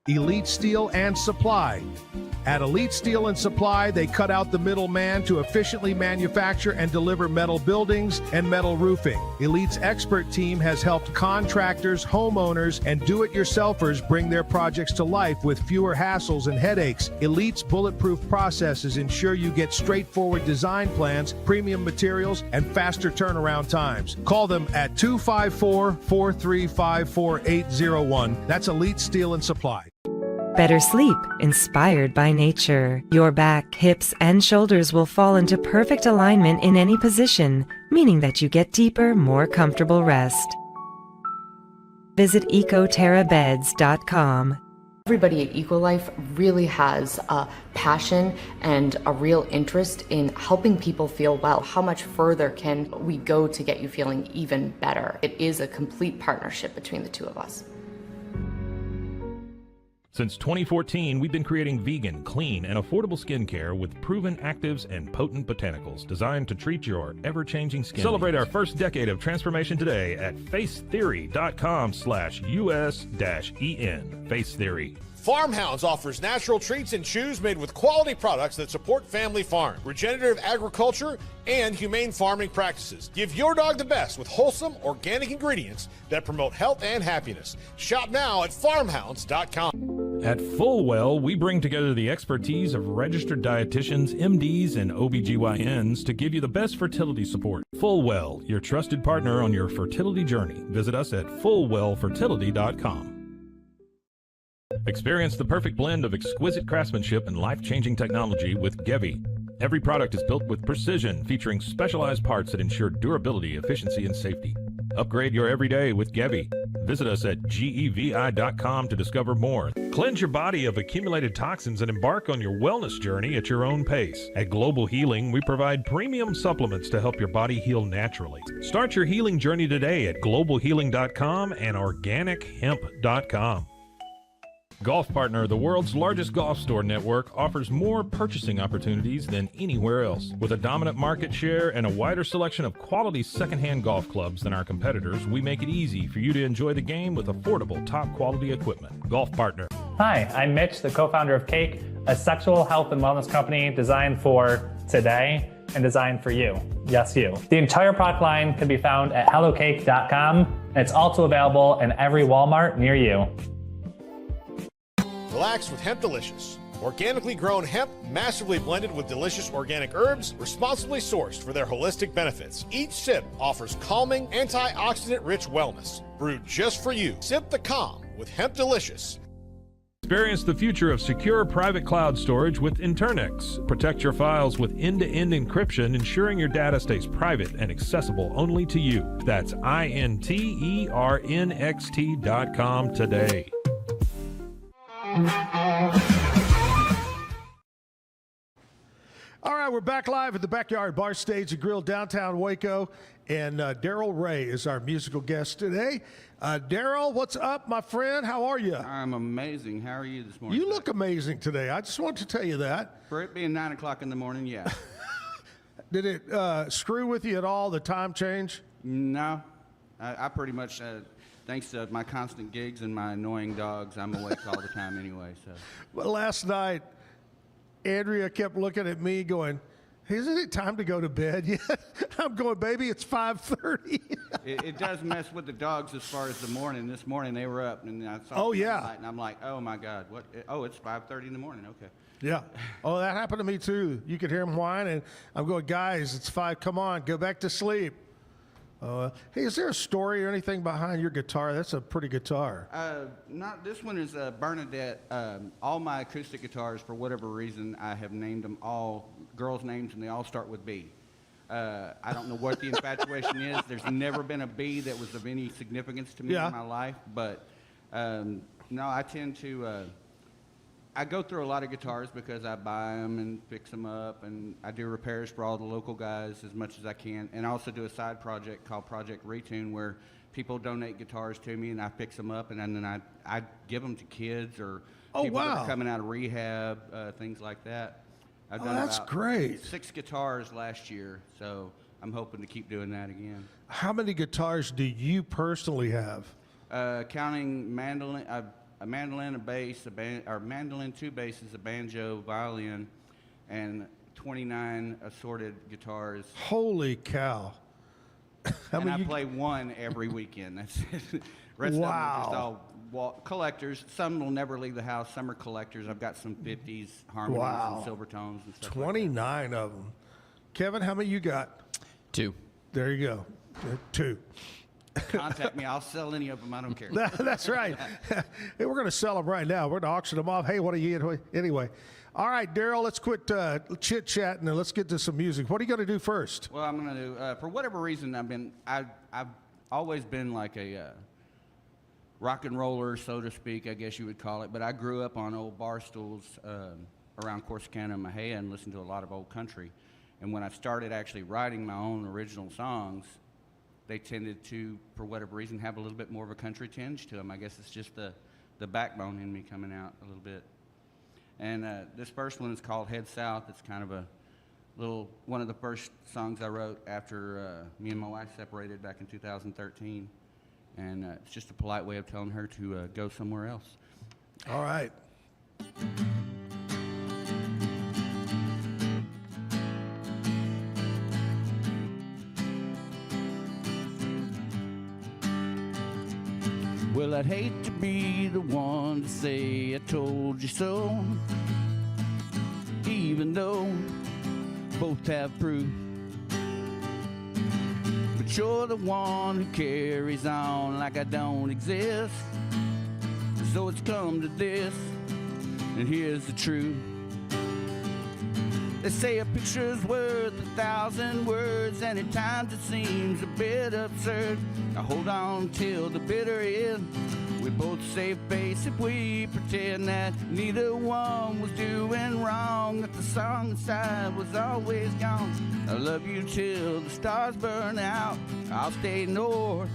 Elite Steel and Supply. At Elite Steel and Supply, they cut out the middleman to efficiently manufacture and deliver metal buildings and metal roofing. Elite's expert team has helped contractors, homeowners, and do-it-yourselfers bring their projects to life with fewer hassles and headaches. Elite's bulletproof processes ensure you get straightforward design plans, premium materials, and faster turnaround times. Call them at 254-435-4801. That's Elite Steel and Supply. Better sleep, inspired by nature. Your back, hips, and shoulders will fall into perfect alignment in any position, meaning that you get deeper, more comfortable rest. Visit ecoterrabeds.com. Everybody at EcoLife really has a passion and a real interest in helping people feel well. How much further can we go to get you feeling even better? It is a complete partnership between the two of us. Since 2014, we've been creating vegan, clean, and affordable skincare with proven actives and potent botanicals designed to treat your ever-changing skin. Celebrate our first decade of transformation today at facetheory.com/US-EN. Face Theory. Farmhounds offers natural treats and chews made with quality products that support family farm, regenerative agriculture, and humane farming practices. Give your dog the best with wholesome, organic ingredients that promote health and happiness. Shop now at farmhounds.com. At Fullwell, we bring together the expertise of registered dietitians, MDs, and OBGYNs to give you the best fertility support. Fullwell, your trusted partner on your fertility journey. Visit us at fullwellfertility.com. Experience the perfect blend of exquisite craftsmanship and life-changing technology with Gevi. Every product is built with precision, featuring specialized parts that ensure durability, efficiency, and safety. Upgrade your everyday with Gevi. Visit us at gevi.com to discover more. Cleanse your body of accumulated toxins and embark on your wellness journey at your own pace. At Global Healing, we provide premium supplements to help your body heal naturally. Start your healing journey today at globalhealing.com and organichemp.com. Golf Partner, the world's largest golf store network, offers more purchasing opportunities than anywhere else. With a dominant market share and a wider selection of quality secondhand golf clubs than our competitors, we make it easy for you to enjoy the game with affordable, top-quality equipment. Golf Partner. Hi, I'm Mitch, the co-founder of Cake, a sexual health and wellness company designed for today and designed for you. Yes, you. The entire product line can be found at hellocake.com, and it's also available in every Walmart near you. Relax with Hemp Delicious. Organically grown hemp, massively blended with delicious organic herbs, responsibly sourced for their holistic benefits. Each sip offers calming, antioxidant-rich wellness. Brewed just for you. Sip the calm with Hemp Delicious. Experience the future of secure private cloud storage with Internix. Protect your files with end-to-end encryption, ensuring your data stays private and accessible only to you. That's INTERNXT.com today. All right, we're back live at the Backyard Bar Stage and Grill downtown Waco, and Darrell Ray is our musical guest today. Darrell, what's up, my friend? How are you? I'm amazing. How are you this morning? You look amazing today. I just want to tell you that. For it being 9 o'clock in the morning, yeah. Did it screw with you at all, the time change? No. I pretty much... thanks to my constant gigs and my annoying dogs, I'm awake all the time anyway. So. But last night, Andrea kept looking at me going, isn't it time to go to bed yet? I'm going, baby, it's 5:30. It does mess with the dogs as far as the morning. This morning they were up and I saw light, and I'm like, oh my God, what? Oh, it's 5:30 in the morning. Okay. Yeah. Oh, that happened to me too. You could hear them whining. I'm going, guys, it's 5. Come on, go back to sleep. Hey, is there a story or anything behind your guitar? That's a pretty guitar. Not this one is Bernadette. All my acoustic guitars, for whatever reason, I have named them all girls' names, and they all start with B. I don't know what the infatuation is. There's never been a B that was of any significance to me in my life, but no, I tend to. I go through a lot of guitars because I buy them and fix them up, and I do repairs for all the local guys as much as I can. And I also do a side project called Project Retune, where people donate guitars to me, and I fix them up, and then I give them to kids or people that are coming out of rehab, things like that. I've done that's great. 6 guitars last year, so I'm hoping to keep doing that again. How many guitars do you personally have? Counting mandolin. A mandolin, a bass, mandolin, 2 basses, a banjo, violin, and 29 assorted guitars. Holy cow! I play one every weekend. That's it. Rest of them are just all collectors. Some will never leave the house. Some are collectors. I've got some 50s harmonies and silver tones and stuff. 29 of them. Kevin, how many you got? 2. There you go. 2. Contact me. I'll sell any of them. I don't care. That's right. Hey, we're going to sell them right now. We're going to auction them off. Hey, what are you? Anyway. All right, Darrell, let's quit chit-chatting and let's get to some music. What are you going to do first? Well, I'm going to do, for whatever reason, I've always been like a rock and roller, so to speak, I guess you would call it. But I grew up on old bar stools around Corsicana and Mahia and listened to a lot of old country. And when I started actually writing my own original songs, they tended to, for whatever reason, have a little bit more of a country tinge to them. I guess it's just the the backbone in me coming out a little bit. And this first one is called Head South. It's kind of a one of the first songs I wrote after me and my wife separated back in 2013. And it's just a polite way of telling her to go somewhere else. All right. Well, I'd hate to be the one to say I told you so, even though both have proof. But you're the one who carries on like I don't exist. So it's come to this, and here's the truth. They say a picture's worth 1,000 words, and at times it seems a bit absurd. Now hold on till the bitter end. We both save face if we pretend that neither one was doing wrong, that the song inside was always gone. I love you till the stars burn out. I'll stay north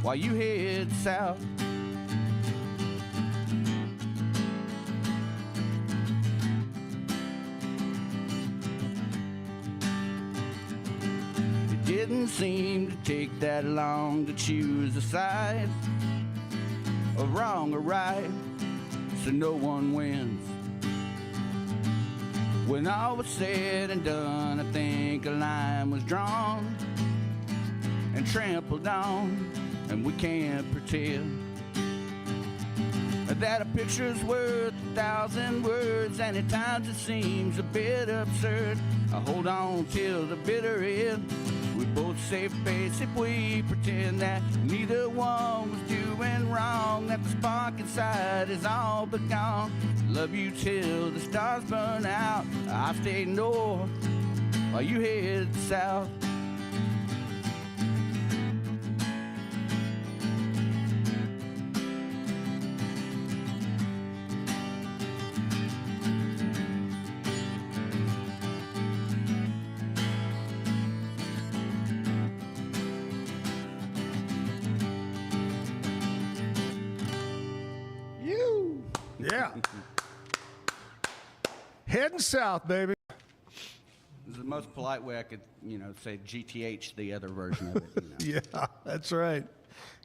while you head south. Didn't seem to take that long to choose a side, or wrong or right, so no one wins. When all was said and done, I think a line was drawn and trampled on, and we can't pretend that a picture's worth 1,000 words, and at times it seems a bit absurd. I hold on till the bitter end. We both save face if we pretend that neither one was doing wrong, that the spark inside is all but gone. Love you till the stars burn out. I'll stay north while you head south. Yeah. Heading south, baby. This is the most polite way I could, say GTH the other version of it. Yeah, that's right.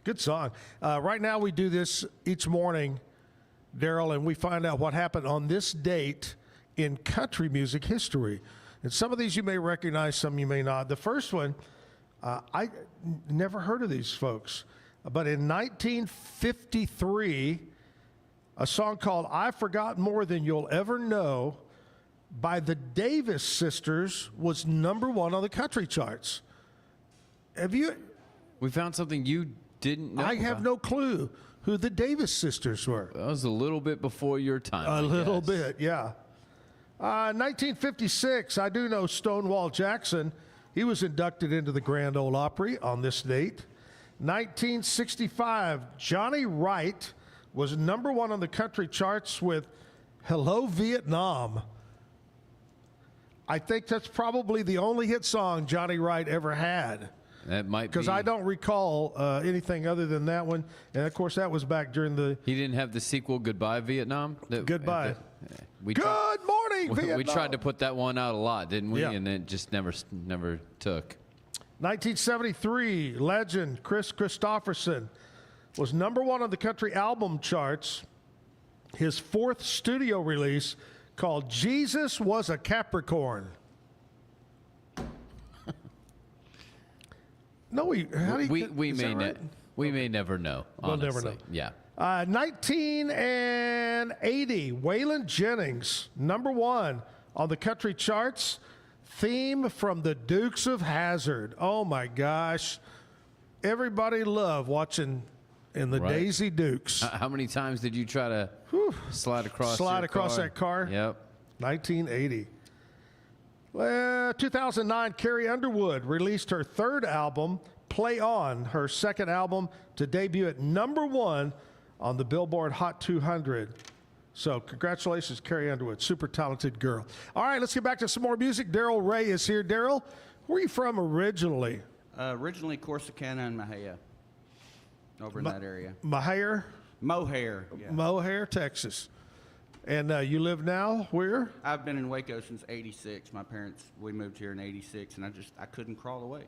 Good song. Right now we do this each morning, Darrell, and we find out what happened on this date in country music history. And some of these you may recognize, some you may not. The first one, I never heard of these folks. But in 1953, a song called I Forgot More Than You'll Ever Know by the Davis Sisters was #1 on the country charts. Have you? We found something you didn't know. I have no clue who the Davis Sisters were. That was a little bit before your time. A little bit, yeah. 1956, I do know Stonewall Jackson. He was inducted into the Grand Ole Opry on this date. 1965, Johnny Wright was #1 on the country charts with Hello Vietnam. I think that's probably the only hit song Johnny Wright ever had. That might be. Because I don't recall anything other than that one. And, of course, that was back during the... He didn't have the sequel, Goodbye Vietnam? Goodbye. Good morning, Vietnam. We tried to put that one out a lot, didn't we? Yeah. And it just never took. 1973, legend Chris Christopherson was #1 on the country album charts. His 4th studio release called Jesus Was a Capricorn. No, we may never know. We'll honestly. never know. Yeah. 1980, Waylon Jennings, #1 on the country charts. Theme from the Dukes of Hazzard. Oh my gosh. Everybody loved watching in the Daisy Dukes. How many times did you try to slide across that car? Yep. 1980. 2009, Carrie Underwood released her 3rd album, Play On, her 2nd album to debut at #1 on the Billboard Hot 200. So congratulations, Carrie Underwood. Super talented girl. All right, let's get back to some more music. Darrell Ray is here. Darrell, where are you from originally? Originally Corsicana and Mahia, over in that area. Mahia? Mohair. Yeah. Mohair, Texas. And you live now where? I've been in Waco since '86. My parents, we moved here in '86, and I couldn't crawl away.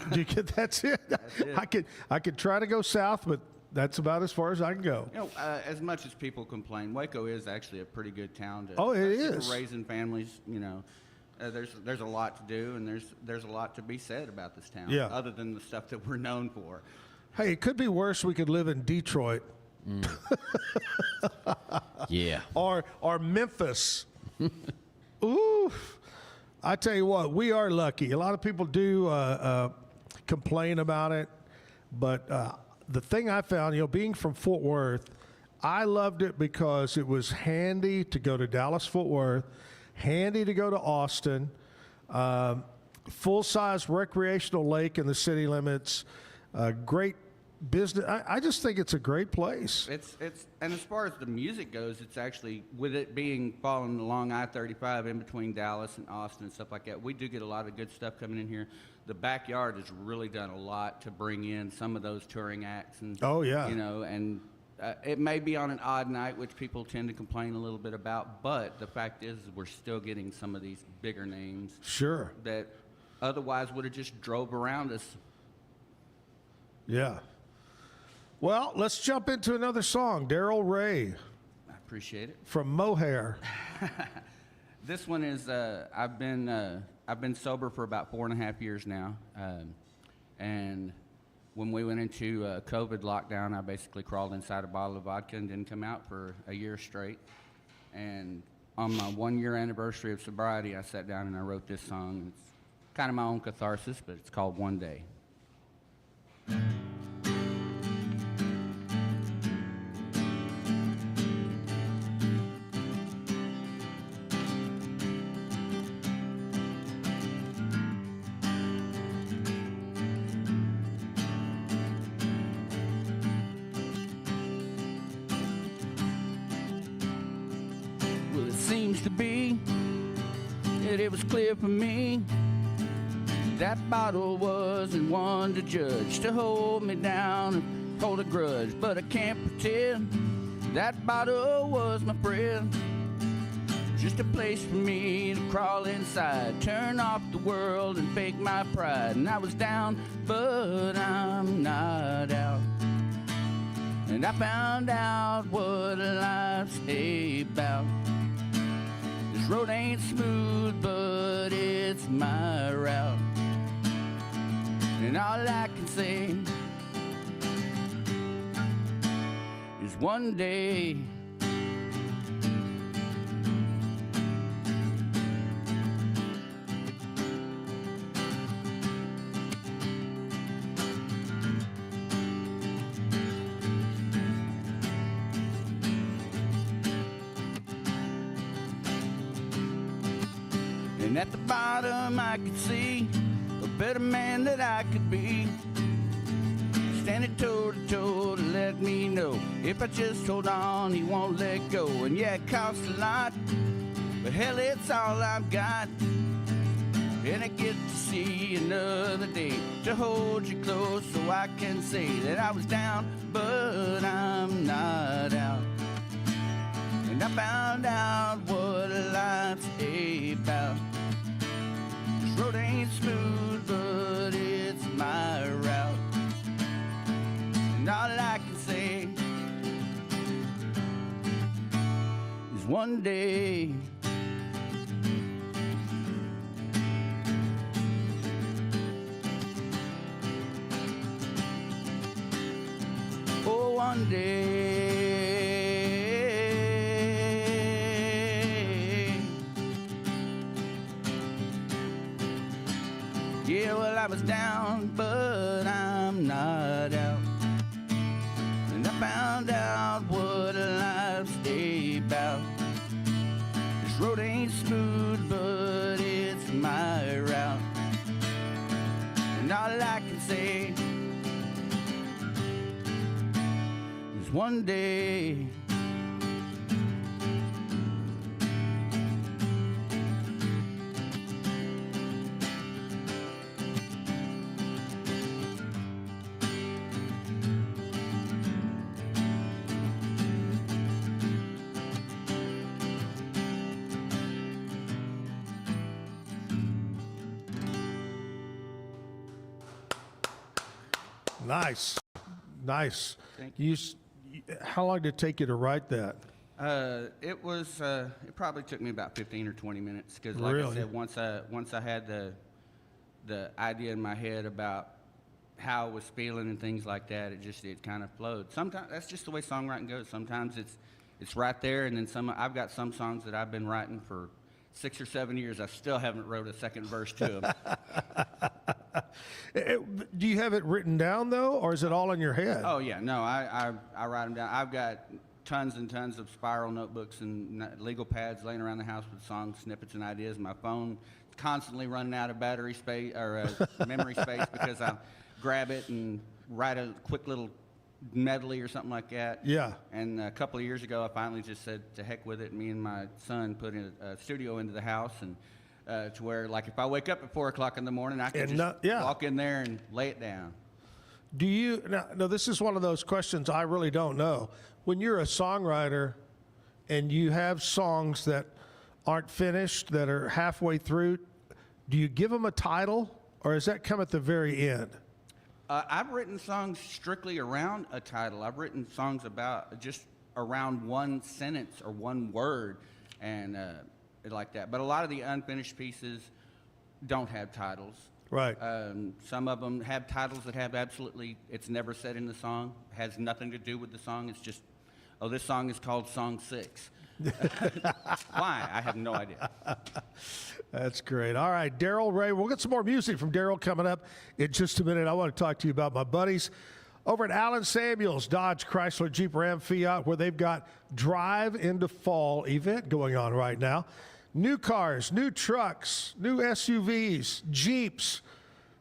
That's it. That's it. I could try to go south, but that's about as far as I can go. You know, as much as people complain, Waco is actually a pretty good town. Oh, it especially is. for raising families. You know, there's a lot to do, and there's a lot to be said about this town. Yeah. Other than the stuff that we're known for. Hey, it could be worse. We could live in Detroit. Yeah. Or Memphis. Ooh. I tell you what, we are lucky. A lot of people do complain about it, but the thing I found, being from Fort Worth, I loved it because it was handy to go to Dallas-Fort Worth, handy to go to Austin, full-size recreational lake in the city limits, great business. I just think it's a great place. And as far as the music goes, it's actually, with it being falling along I-35 in between Dallas and Austin and stuff like that, we do get a lot of good stuff coming in here. The backyard has really done a lot to bring in some of those touring acts. And, oh, yeah. You know, and it may be on an odd night, which people tend to complain a little bit about, but the fact is we're still getting some of these bigger names. Sure. That otherwise would have just drove around us. Yeah. Well, let's jump into another song, Darrell Ray. I appreciate it. From Mohair. This one is I've been sober for about 4.5 years now, and when we went into COVID lockdown, I basically crawled inside a bottle of vodka and didn't come out for a year straight. And on my 1-year anniversary of sobriety, I sat down and I wrote this song. It's kind of my own catharsis, but it's called One Day. Seems to be that it was clear for me that bottle wasn't one to judge, to hold me down and hold a grudge. But I can't pretend that bottle was my friend, just a place for me to crawl inside, turn off the world and fake my pride. And I was down, but I'm not out, and I found out what life's about. This road ain't smooth, but it's my route. And all I can say is one day. And at the bottom I could see a better man that I could be, standing toe to toe to let me know if I just hold on, he won't let go. And yeah, it costs a lot, but hell, it's all I've got. And I get to see another day, to hold you close so I can say that I was down, but I'm not out. And I found out what life's about. This road ain't smooth, but it's my route. And all I can say is one day. Oh, one day. Yeah, well, I was down, but I'm not out. And I found out what life's about. This road ain't smooth, but it's my route. And all I can say is one day. Nice. Nice. Thank How long did it take you to write that? It probably took me about 15 or 20 minutes because, like I said, once I had the idea in my head about how I was feeling and things like that, it kind of flowed. Sometimes that's just the way songwriting goes. Sometimes it's right there, and then I've got some songs that I've been writing for 6 or 7 years. I still haven't wrote a second verse to them. Do you have it written down though, or is it all in your head? Oh yeah, no, I write them down. I've got tons and tons of spiral notebooks and legal pads laying around the house with song snippets and ideas. My phone is constantly running out of battery space or memory space because I grab it and write a quick little medley or something like that. Yeah. And a couple of years ago, I finally just said to heck with it. Me and my son put a studio into the house, and to where, like, if I wake up at 4 o'clock in the morning, I can walk in there and lay it down. Do you now? This is one of those questions I really don't know. When you're a songwriter and you have songs that aren't finished, that are halfway through, do you give them a title, or does that come at the very end? I've written songs strictly around a title. I've written songs about just around one sentence or one word, and like that. But a lot of the unfinished pieces don't have titles. Right. Some of them have titles that have it's never said in the song, has nothing to do with the song. It's just, oh, this song is called Song 6. Why? I have no idea. That's great. All right, Darrell, Ray, we'll get some more music from Darrell coming up in just a minute. I want to talk to you about my buddies over at Allen Samuels, Dodge, Chrysler, Jeep, Ram, Fiat, where they've got Drive into Fall event going on right now. New cars, new trucks, new SUVs, Jeeps.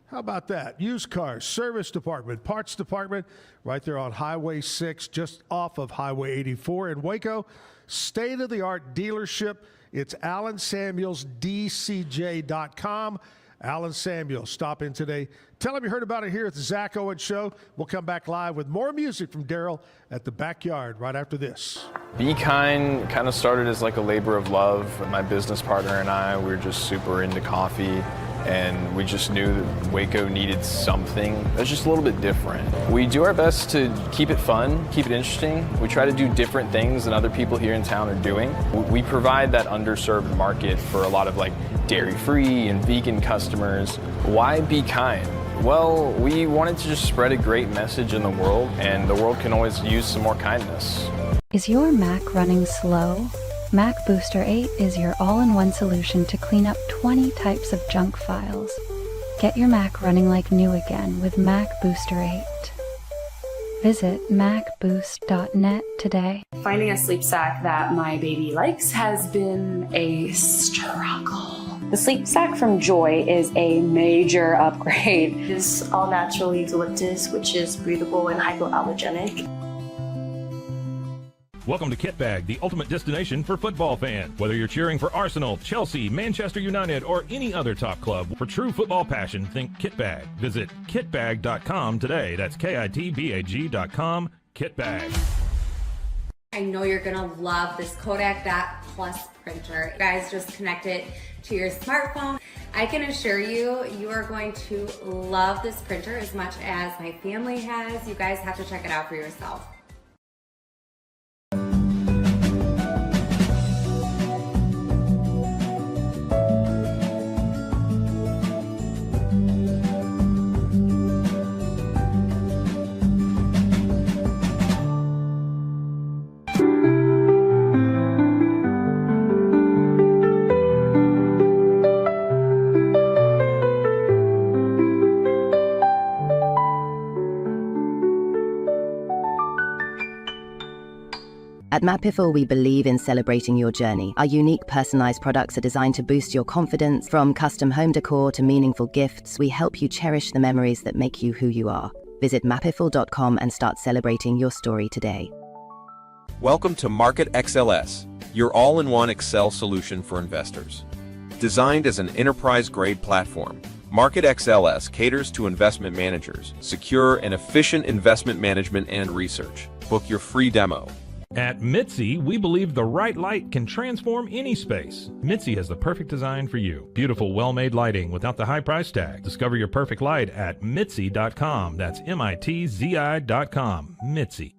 How about that? Used cars, service department, parts department, right there on Highway 6, just off of Highway 84 in Waco. State-of-the-art dealership. It's AllenSamuelsDCJ.com. Allen Samuels, stop in today. Tell them you heard about it here at the Zack Owen Show. We'll come back live with more music from Darrell at the backyard right after this. Be Kind kind of started as like a labor of love. My business partner and I, we were just super into coffee, and we just knew that Waco needed something that's just a little bit different. We do our best to keep it fun, keep it interesting. We try to do different things than other people here in town are doing. We provide that underserved market for a lot of like dairy-free and vegan customers. Why Be Kind? Well, we wanted to just spread a great message in the world, and the world can always use some more kindness. Is your Mac running slow? Mac Booster 8 is your all-in-one solution to clean up 20 types of junk files. Get your Mac running like new again with Mac Booster 8. Visit macboost.net today. Finding a sleep sack that my baby likes has been a struggle. The sleep sack from Joy is a major upgrade. It is all natural eucalyptus, which is breathable and hypoallergenic. Welcome to Kit Bag, the ultimate destination for football fans. Whether you're cheering for Arsenal, Chelsea, Manchester United, or any other top club, for true football passion, think Kit Bag. Visit kitbag.com today. That's KITBAG.com. Kit Bag. I know you're gonna love this Kodak That Plus printer. You guys just connect it to your smartphone. I can assure you, you are going to love this printer as much as my family has. You guys have to check it out for yourself. At Mapiful, we believe in celebrating your journey. Our unique personalized products are designed to boost your confidence. From custom home decor to meaningful gifts, we help you cherish the memories that make you who you are. Visit mapiful.com and start celebrating your story today. Welcome to Market XLS, your all-in-one Excel solution for investors. Designed as an enterprise-grade platform, Market XLS caters to investment managers, secure and efficient investment management and research. Book your free demo. At Mitzi, we believe the right light can transform any space. Mitzi has the perfect design for you. Beautiful, well-made lighting without the high price tag. Discover your perfect light at Mitzi.com. That's MITZI.com. Mitzi.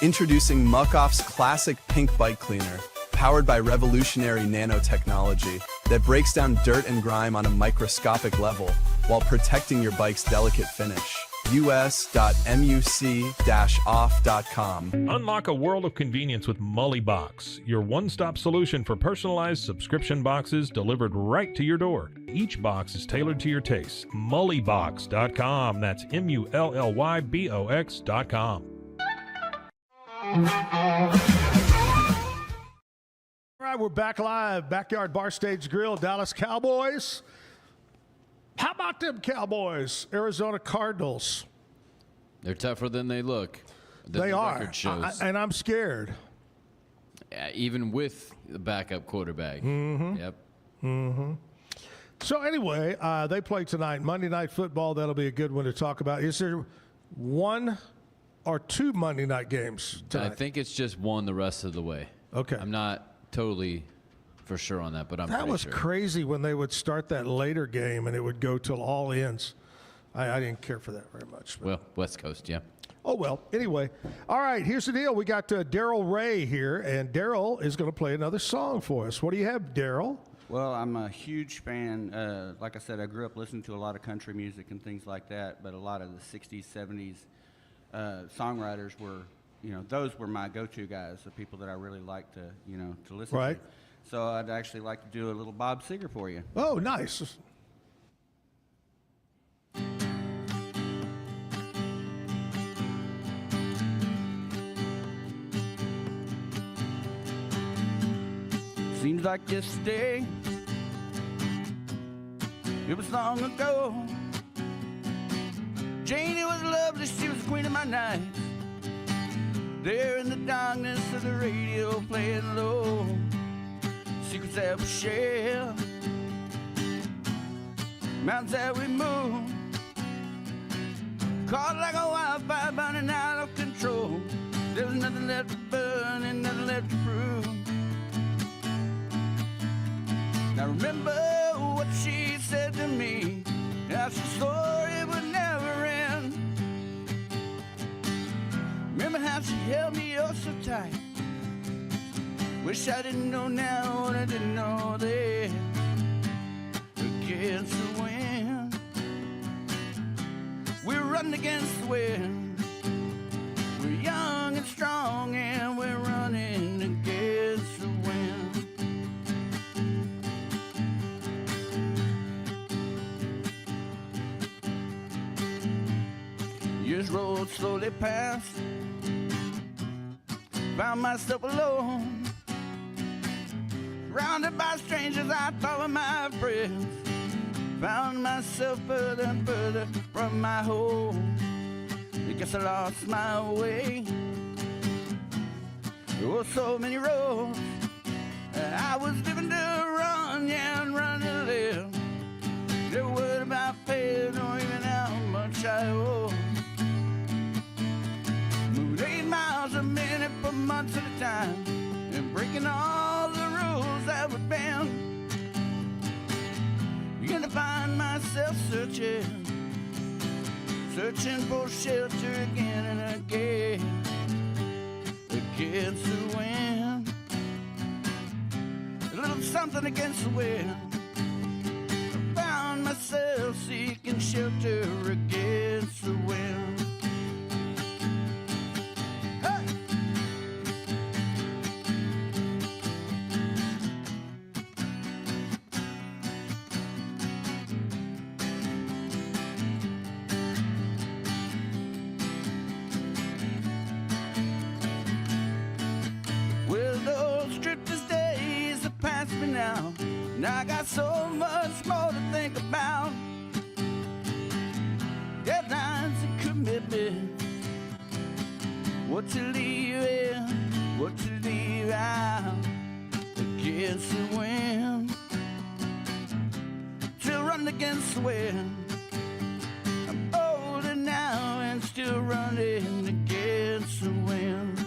Introducing Muck-Off's classic pink bike cleaner, powered by revolutionary nanotechnology that breaks down dirt and grime on a microscopic level while protecting your bike's delicate finish. us.muc-off.com. Unlock a world of convenience with Mully Box, your one-stop solution for personalized subscription boxes delivered right to your door. Each box is tailored to your taste. Mullybox.com. That's MULLYBOX.com. All right, we're back live. Backyard Bar Stage Grill, Dallas Cowboys. How about them Cowboys? Arizona Cardinals. They're tougher than they look. They are, and I'm scared. Even with the backup quarterback. Mm-hmm. Yep. Mm-hmm. So anyway, they play tonight. Monday Night Football, that'll be a good one to talk about. Is there one or two Monday night games tonight? I think it's just one the rest of the way. Okay. I'm not totally for sure on that, but I'm That pretty was sure. crazy when they would start that later game and it would go till all ends. I didn't care for that very much. Well, West Coast, yeah. Oh, well, anyway. All right, here's the deal. We got Darrell Ray here, and Darrell is going to play another song for us. What do you have, Darrell? Well, I'm a huge fan. Like I said, I grew up listening to a lot of country music and things like that, but a lot of the 60s, 70s songwriters were, those were my go-to guys, the people that I really like to, to listen Right. to. So I'd actually like to do a little Bob Seger for you. Oh, nice. Seems like yesterday, it was long ago. Janie was lovely, she was the queen of my nights. There in the darkness of the radio playing low, secrets that we share, mountains that we move, caught like a wildfire burning out of control. There was nothing left to burn and nothing left to prove. I remember what she said to me, how she swore it would never end. Remember how she held me oh so tight. Wish I didn't know now what I didn't know then. Against the wind, we're running against the wind. We're young and strong and we're running against the wind. Years rolled slowly past, found myself alone, surrounded by strangers I thought were my friends. Found myself further and further from my home. I guess I lost my way. There were so many roads. I was living to run, yeah, and run to live. Never worried about pay, nor even how much I owe. Moved 8 miles a minute for months at a time, and breaking all the rules that would bend. Begin to find myself searching for shelter again and again, against the wind. A little something against the wind. I found myself seeking shelter against the wind. Now, I got so much more to think about. Deadlines and commitment. What to leave in, what to leave out. Against the wind, still run against the wind. I'm older now and still running against the wind.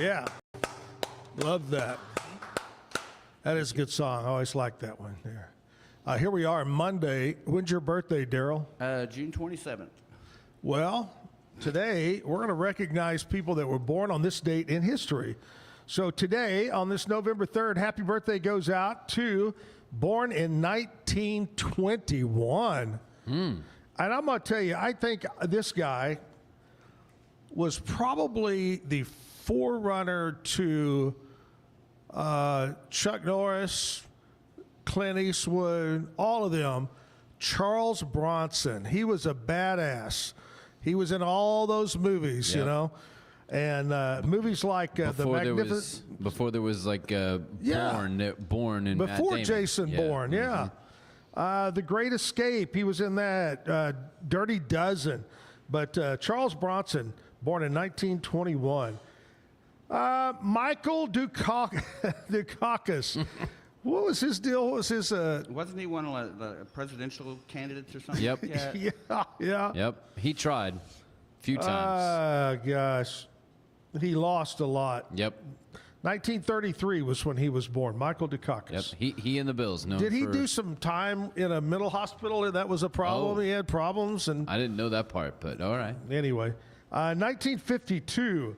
Yeah. Love that. That is a good song. I always like that one there. Here we are, Monday. When's your birthday, Darrell? June 27th. Well, today we're going to recognize people that were born on this date in history. So today, on this November 3rd, happy birthday goes out to born in 1921. And I'm going to tell you, I think this guy was probably the forerunner to Chuck Norris, Clint Eastwood, all of them. Charles Bronson. He was a badass. He was in all those movies, you know, and movies like The Magnificent. Before there was like Born and before Matt Damon. Jason Bourne, The Great Escape. He was in that. Dirty Dozen. But Charles Bronson, born in 1921. Michael Dukakis. What was his deal? What was his? Wasn't he one of the presidential candidates or something? Yep. Yeah. Yep. He tried a few times. Gosh. He lost a lot. Yep. 1933 was when he was born. Michael Dukakis. Yep. He and the Bills. Did he do some time in a mental hospital and that was a problem? He had problems? And I didn't know that part, but all right. Anyway, 1952,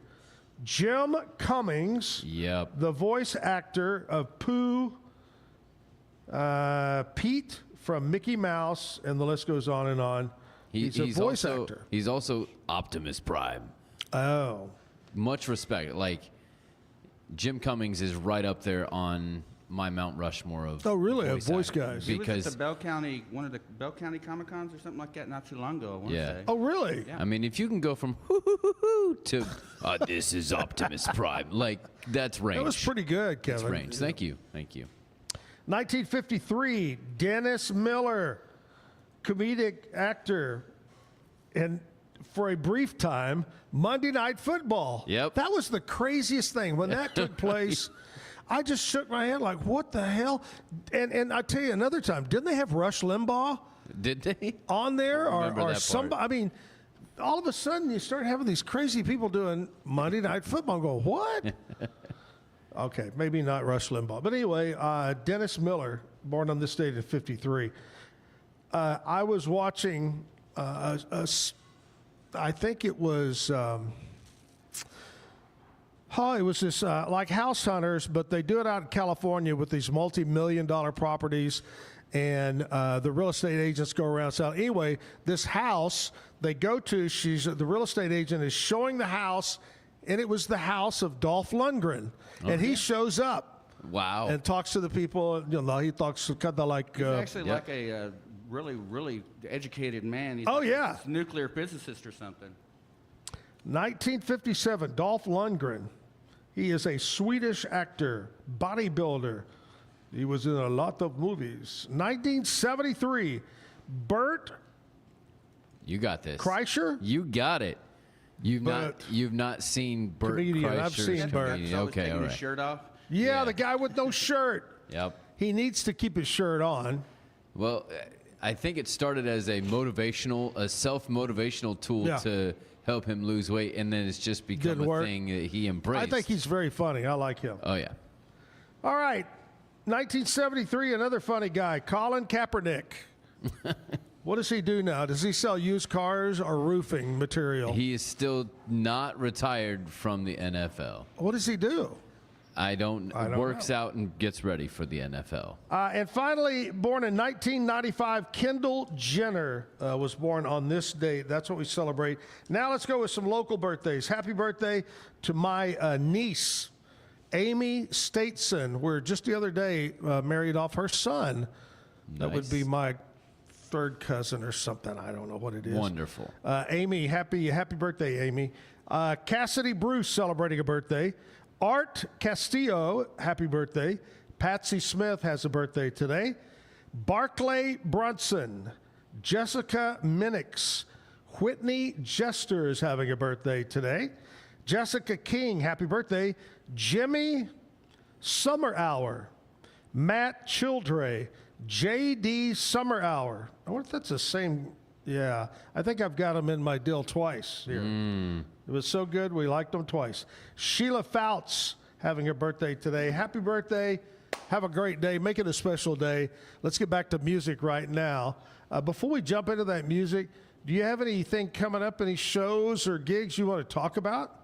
Jim Cummings, the voice actor of Pooh, Pete from Mickey Mouse, and the list goes on and on. He's a voice actor. He's also Optimus Prime. Oh. Much respect. Like, Jim Cummings is right up there on my Mount Rushmore of voice guys. He was at the Bell County, one of the Bell County Comic Cons or something like that not too long ago, I want to say. Oh, really? Yeah. I mean, if you can go from hoo-hoo-hoo-hoo to this is Optimus Prime, like, that's range. That was pretty good, Kevin. That's range. Thank you. Thank you. 1953, Dennis Miller, comedic actor, and for a brief time, Monday Night Football. Yep. That was the craziest thing. When that took place, I just shook my head like, what the hell? And I tell you another time, didn't they have Rush Limbaugh? Did they? On there? Or somebody? I mean, all of a sudden you start having these crazy people doing Monday Night Football and go, what? Okay, maybe not Rush Limbaugh. But anyway, Dennis Miller, born on this date in 53. I was watching, I think it was, it was this like House Hunters, but they do it out in California with these multi-million-dollar properties, and the real estate agents go around selling. Anyway, this house they go to, the real estate agent is showing the house, and it was the house of Dolph Lundgren. And he shows up. Wow. And talks to the people. You know, he talks kind of like... He's actually like a really, really educated man. He's like a nuclear physicist or something. 1957, Dolph Lundgren. He is a Swedish actor, bodybuilder. He was in a lot of movies. 1973, Bert... You got this. Kreischer? You got it. You've not seen Bert comedian. Kreischer's I've seen Bert. comedian. Okay, all right. His shirt off. Yeah, the guy with no shirt. Yep. He needs to keep his shirt on. Well, I think it started as a self-motivational tool to help him lose weight, and then it's just become a thing that he embraced. I think he's very funny. I like him. Oh, yeah. All right. 1973, another funny guy, Colin Kaepernick. What does he do now? Does he sell used cars or roofing material? He is still not retired from the NFL. What does he do? I don't works know. out and gets ready for the NFL. And finally, born in 1995, Kendall Jenner was born on this date. That's what we celebrate. Now let's go with some local birthdays. Happy birthday to my niece, Amy Stateson. We're just the other day married off her son. Nice. That would be my third cousin or something. I don't know what it is. Wonderful. Amy, happy birthday, Amy. Cassidy Bruce celebrating a birthday. Art Castillo, happy birthday. Patsy Smith has a birthday today. Barclay Brunson. Jessica Minix. Whitney Jester is having a birthday today. Jessica King, happy birthday. Jimmy Summer Hour. Matt Childre. J.D. Summer Hour. I wonder if that's the same Yeah, I think I've got them in my deal twice here. It was so good, we liked them twice. Sheila Fouts having her birthday today. Happy birthday. Have a great day. Make it a special day. Let's get back to music right now. Before we jump into that music, do you have anything coming up, any shows or gigs you want to talk about?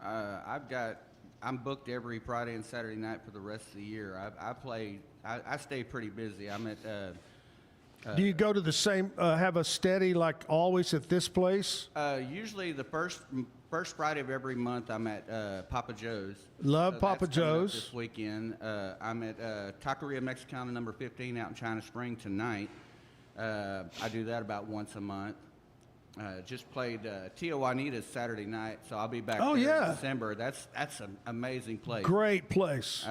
I'm booked every Friday and Saturday night for the rest of the year. I stay pretty busy. I'm at... do you go to the same, have a steady, like always at this place? Usually the first Friday of every month, I'm at Papa Joe's. Love Papa that's coming up Joe's. This weekend, I'm at Taqueria Mexicana number 15 out in China Spring tonight. I do that about once a month. Just played Tia Juanita's Saturday night, so I'll be back there in December. That's an amazing place. Great place.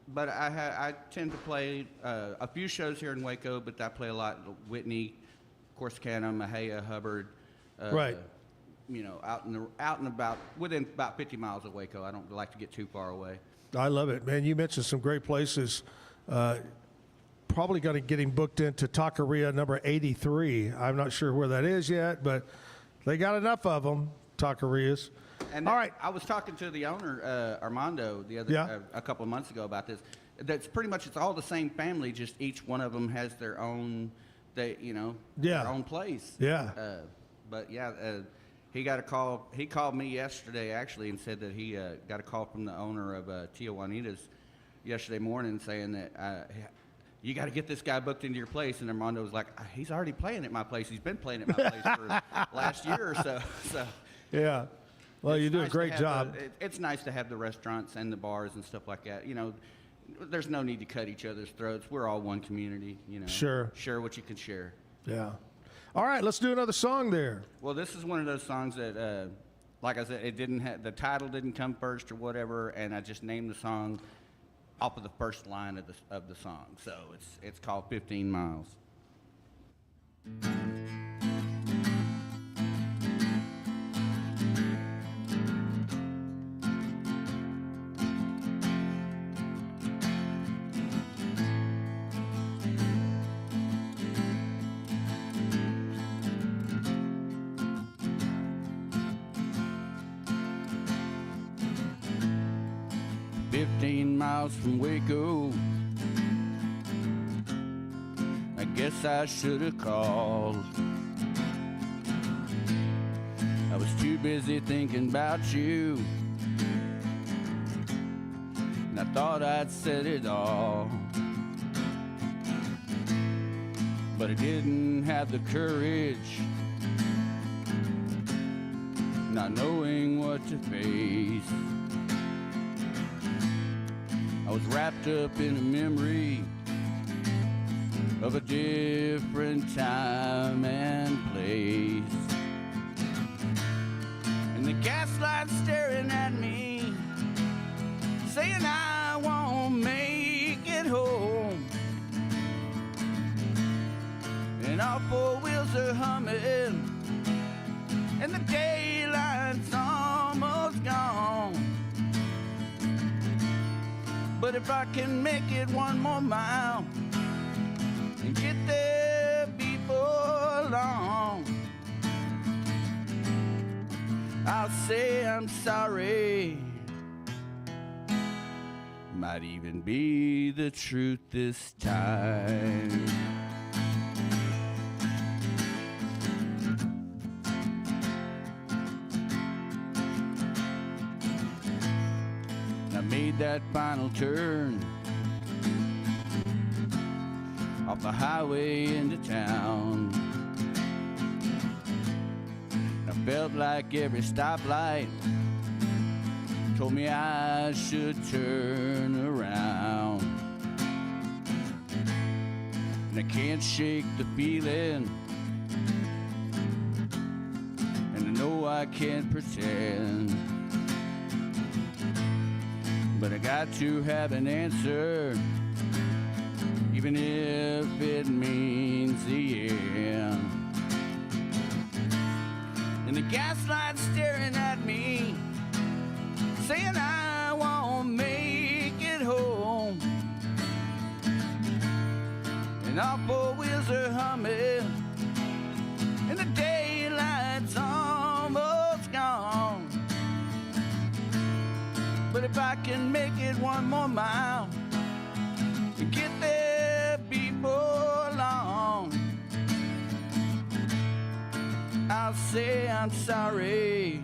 But I tend to play a few shows here in Waco, but I play a lot Whitney, Corsicana, Mahia, Hubbard. Right. You know, out and about, within about 50 miles of Waco. I don't like to get too far away. I love it, man. You mentioned some great places. Probably going to get him booked into Taqueria number 83. I'm not sure where that is yet, but they got enough of them, taquerias. And all right. I was talking to the owner, Armando, a couple of months ago about this. That's pretty much, it's all the same family, just each one of them has their own, their own place. Yeah. But yeah, he got a call. He called me yesterday actually and said that he got a call from the owner of Tia Juanita's yesterday morning saying that you got to get this guy booked into your place. And Armando was like, he's already playing at my place. He's been playing at my place for last year or so. So yeah. Well, you do a nice great job. It's nice to have the restaurants and the bars and stuff like that. You know, there's no need to cut each other's throats. We're all one community, you know. Sure. Share what you can share. Yeah. All right, let's do another song there. Well, this is one of those songs that, like I said, it didn't have, the title didn't come first or whatever, and I just named the song off of the first line of the song. So it's called 15 Miles. 15 miles from Waco. I guess I should have called. I was too busy thinking about you, and I thought I'd said it all, but I didn't have the courage, not knowing what to face. I was wrapped up in a memory of a different time and place, and the gaslight staring at me, saying I won't make it home, and all four wheels are humming, and the daylight's almost gone. But if I can make it one more mile and get there before long, I'll say I'm sorry. Might even be the truth this time. Made that final turn off the highway into town. I felt like every stoplight told me I should turn around, and I can't shake the feeling, and I know I can't pretend, but I got to have an answer, even if it means the end. And the gaslight's staring at me, saying I won't make it home, and all four wheels are humming, and the day But if I can make it one more mile to get there before long, I'll say I'm sorry.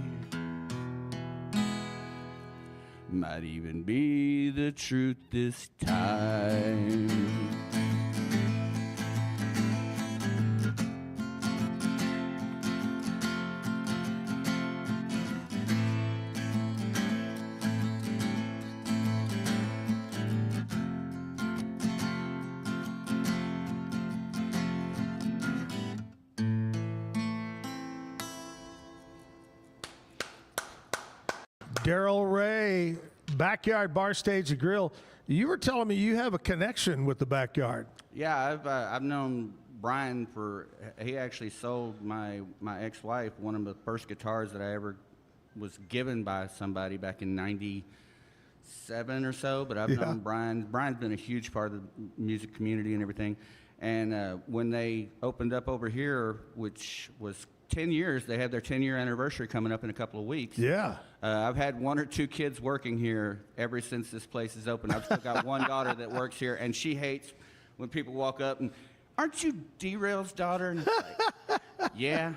Might even be the truth this time. Darrell Ray, Backyard Bar, Stage and Grill. You were telling me you have a connection with the Backyard. Yeah, I've known Brian he actually sold my ex-wife one of the first guitars that I ever was given by somebody back in '97 or so. But I've known Brian. Brian's been a huge part of the music community and everything. And when they opened up over here, which was 10 years, they had their 10-year anniversary coming up in a couple of weeks. Yeah. I've had 1 or 2 kids working here ever since this place is open. I've still got one daughter that works here, and she hates when people walk up and, aren't you Darrell's daughter? And like, yeah.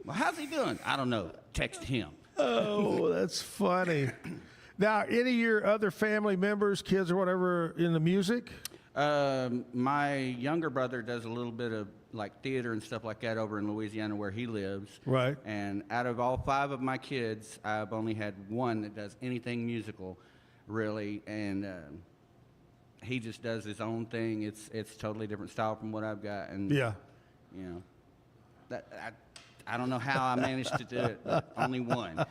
Well, how's he doing? I don't know. Text him. Oh, that's funny. Now, any of your other family members, kids or whatever, in the music? My younger brother does a little bit of like theater and stuff like that over in Louisiana where he lives. Right. And out of all 5 of my kids, I've only had one that does anything musical, really. And he just does his own thing. It's totally different style from what I've got. And yeah, you know, that I don't know how I managed to do it, but only one.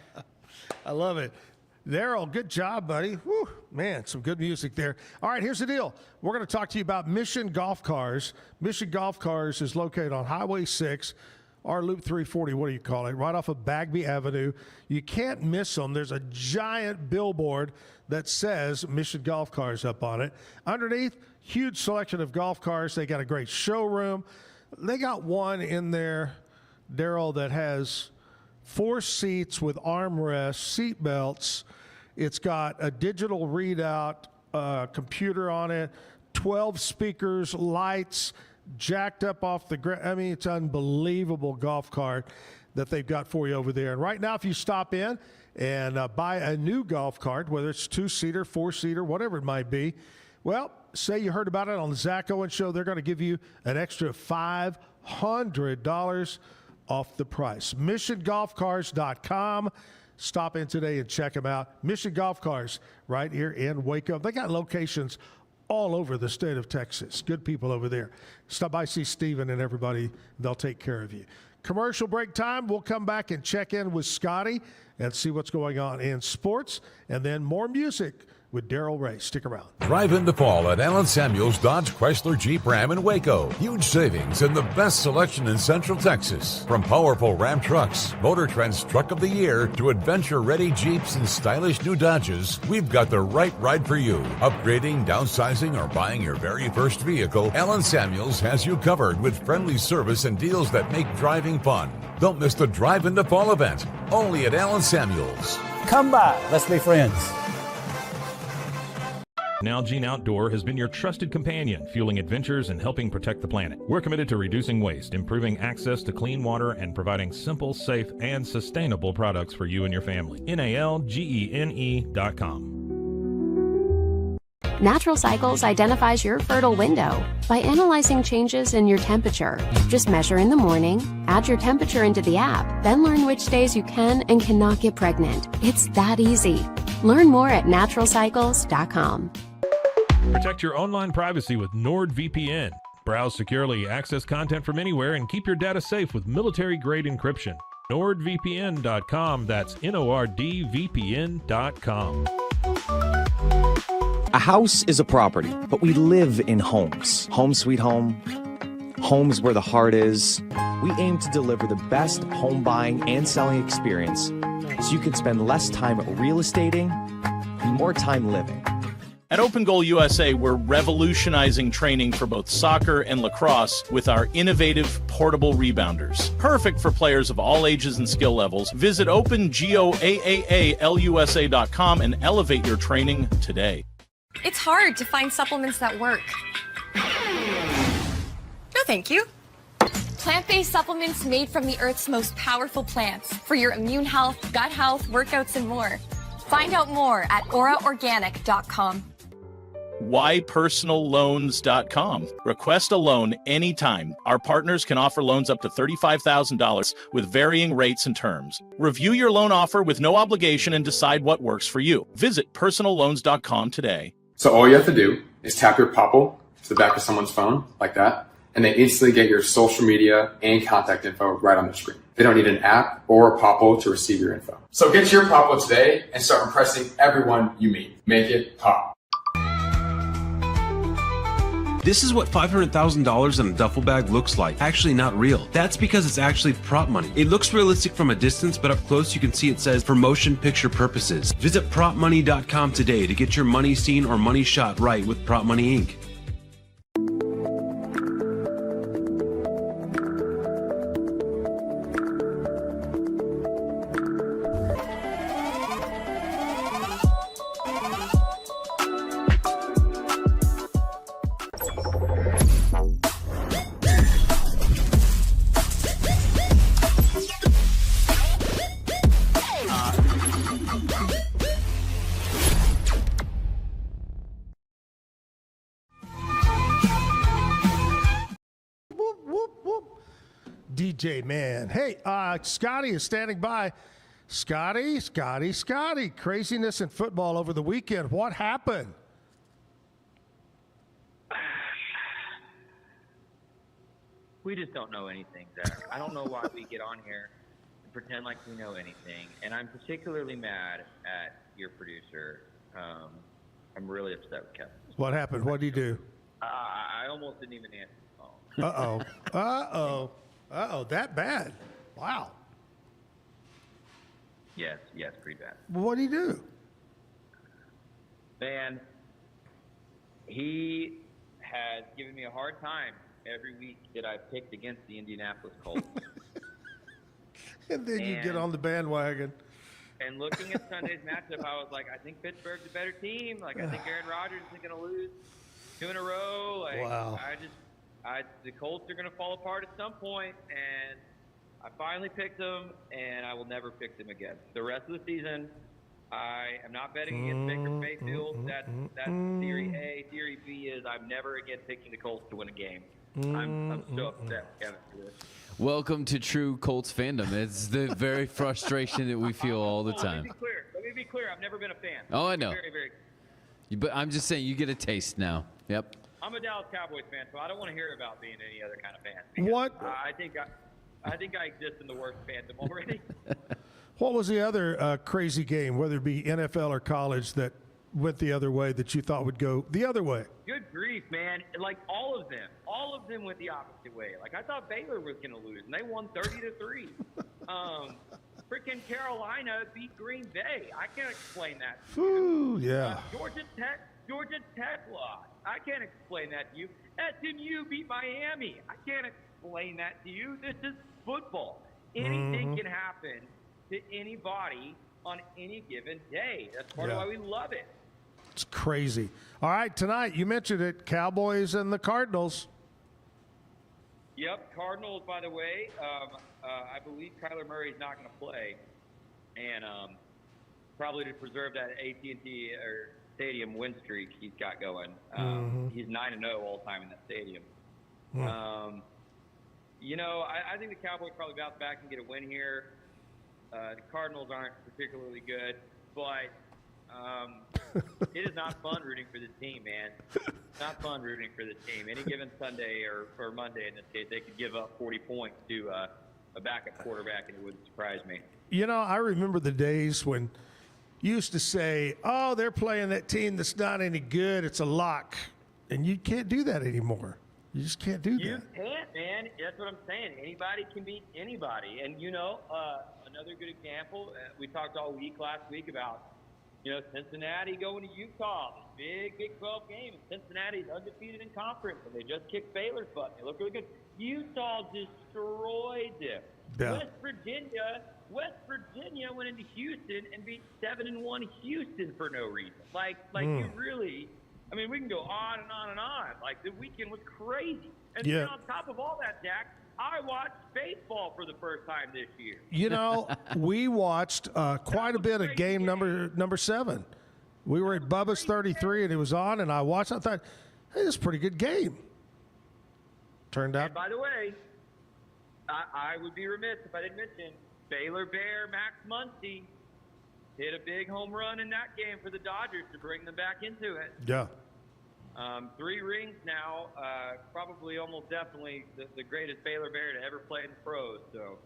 I love it. Darrell, good job, buddy. Whew, man, some good music there. All right, here's the deal. We're going to talk to you about Mission Golf Cars. Mission Golf Cars is located on Highway 6, or Loop 340, what do you call it, right off of Bagby Avenue. You can't miss them. There's a giant billboard that says Mission Golf Cars up on it. Underneath, huge selection of golf cars. They got a great showroom. They got one in there, Darrell, that has 4 seats with armrests, seat belts. It's got a digital readout computer on it, 12 speakers, lights, jacked up off the ground. I mean, it's an unbelievable golf cart that they've got for you over there. And right now, if you stop in and buy a new golf cart, whether it's 2-seater, 4-seater, whatever it might be, well, say you heard about it on the Zack Owen Show, they're going to give you an extra $500 off the price. MissionGolfCars.com. Stop in today and check them out. Mission Golf Cars right here in Waco. They got locations all over the state of Texas. Good people over there. Stop by, see Steven and everybody. They'll take care of you. Commercial break time. We'll come back and check in with Scotty and see what's going on in sports. And then more music with Darrell Ray. Stick around. Drive in the fall at Allen Samuels Dodge Chrysler Jeep Ram in Waco. Huge savings and the best selection in Central Texas. From powerful Ram trucks, Motor Trend's Truck of the Year, to adventure-ready Jeeps and stylish new Dodges, we've got the right ride for you. Upgrading, downsizing, or buying your very first vehicle, Allen Samuels has you covered with friendly service and deals that make driving fun. Don't miss the Drive in the Fall event, only at Allen Samuels. Come by, let's be friends. Nalgene Outdoor has been your trusted companion, fueling adventures and helping protect the planet. We're committed to reducing waste, improving access to clean water, and providing simple, safe, and sustainable products for you and your family. NALGENE.com. Natural Cycles identifies your fertile window by analyzing changes in your temperature. Just measure in the morning, add your temperature into the app, then learn which days you can and cannot get pregnant. It's that easy. Learn more at naturalcycles.com. Protect your online privacy with NordVPN. Browse securely, access content from anywhere, and keep your data safe with military-grade encryption. NordVPN.com. That's NORDVPN.com. A house is a property, but we live in homes. Home sweet home. Homes where the heart is. We aim to deliver the best home buying and selling experience so you can spend less time real estating and more time living. At Open Goal USA, we're revolutionizing training for both soccer and lacrosse with our innovative portable rebounders. Perfect for players of all ages and skill levels. Visit OpenGOAAALUSA.com and elevate your training today. It's hard to find supplements that work. No, thank you. Plant-based supplements made from the Earth's most powerful plants for your immune health, gut health, workouts, and more. Find out more at auraorganic.com. WhyPersonalLoans.com. Request a loan anytime. Our partners can offer loans up to $35,000 with varying rates and terms. Review your loan offer with no obligation and decide what works for you. Visit PersonalLoans.com today. So all you have to do is tap your Popple to the back of someone's phone, like that, and they instantly get your social media and contact info right on the screen. They don't need an app or a Popple to receive your info. So get your Popple today and start impressing everyone you meet. Make it pop. This is what $500,000 in a duffel bag looks like. Actually not real. That's because it's actually prop money. It looks realistic from a distance, but up close you can see it says for motion picture purposes. Visit propmoney.com today to get your money seen or money shot right with Prop Money Inc. DJ Man. Hey, Scotty is standing by. Scotty. Craziness in football over the weekend. What happened? We just don't know anything, Zach. I don't know why we get on here and pretend like we know anything. And I'm particularly mad at your producer. I'm really upset with Kevin. What happened? What did he do? I almost didn't even answer the phone. Uh-oh, that bad. Wow. Yes, pretty bad. What did he do? Man, he has given me a hard time every week that I picked against the Indianapolis Colts. And then you get on the bandwagon. And looking at Sunday's matchup, I was like, I think Pittsburgh's a better team. Like, I think Aaron Rodgers isn't going to lose 2 in a row. Like, wow. The Colts are going to fall apart at some point, and I finally picked them, and I will never pick them again. The rest of the season, I am not betting against Baker Mayfield. That's theory A. Theory B is I'm never again picking the Colts to win a game. I'm so upset, Kevin, for this. Welcome to true Colts fandom. It's the very frustration that we feel all the time. Let me be clear. I've never been a fan. Oh, I know. Very, very. But I'm just saying, you get a taste now. Yep. I'm a Dallas Cowboys fan, so I don't want to hear about being any other kind of fan. Because, what? I think I exist in the worst fandom already. What was the other crazy game, whether it be NFL or college, that went the other way that you thought would go the other way? Good grief, man. Like, all of them went the opposite way. Like, I thought Baylor was going to lose, and they won 30-3. Freaking Carolina beat Green Bay. I can't explain that to you. Ooh, yeah. Georgia Tech lost. I can't explain that to you. SMU beat Miami. I can't explain that to you. This is football. Anything can happen to anybody on any given day. That's part of why we love it. It's crazy. All right, tonight, you mentioned it, Cowboys and the Cardinals. Yep, Cardinals, by the way, I believe Kyler Murray is not going to play. And probably to preserve that AT&T or Stadium win streak he's got going. He's 9-0 all time in that stadium. You know, I think the Cowboys probably bounce back and get a win here. The Cardinals aren't particularly good, but it is not fun rooting for this team, man. It's not fun rooting for the team. Any given Sunday or Monday in this case, they could give up 40 points to a backup quarterback, and it wouldn't surprise me. You know, I remember the days when you used to say, oh, they're playing that team that's not any good. It's a lock. And you can't do that anymore. You just can't do that. You can't, man. That's what I'm saying. Anybody can beat anybody. And, you know, another good example, we talked all week last week about Cincinnati going to Utah, this big Big 12 game. Cincinnati's undefeated in conference, and they just kicked Baylor's butt. They look really good. Utah destroyed them. Yeah. West Virginia went into Houston and beat 7-1 Houston for no reason. You really, we can go on and on and on. The weekend was crazy. And then on top of all that, Zach, I watched baseball for the first time this year. We watched quite a bit of game number 7. We were at Bubba's 33, and it was on, and I watched. I thought, hey, this is a pretty good game. Turned out. And by the way, I would be remiss if I didn't mention Baylor Bear Max Muncy hit a big home run in that game for the Dodgers to bring them back into it. Yeah. 3 rings now, probably almost definitely the greatest Baylor Bear to ever play in the pros. So.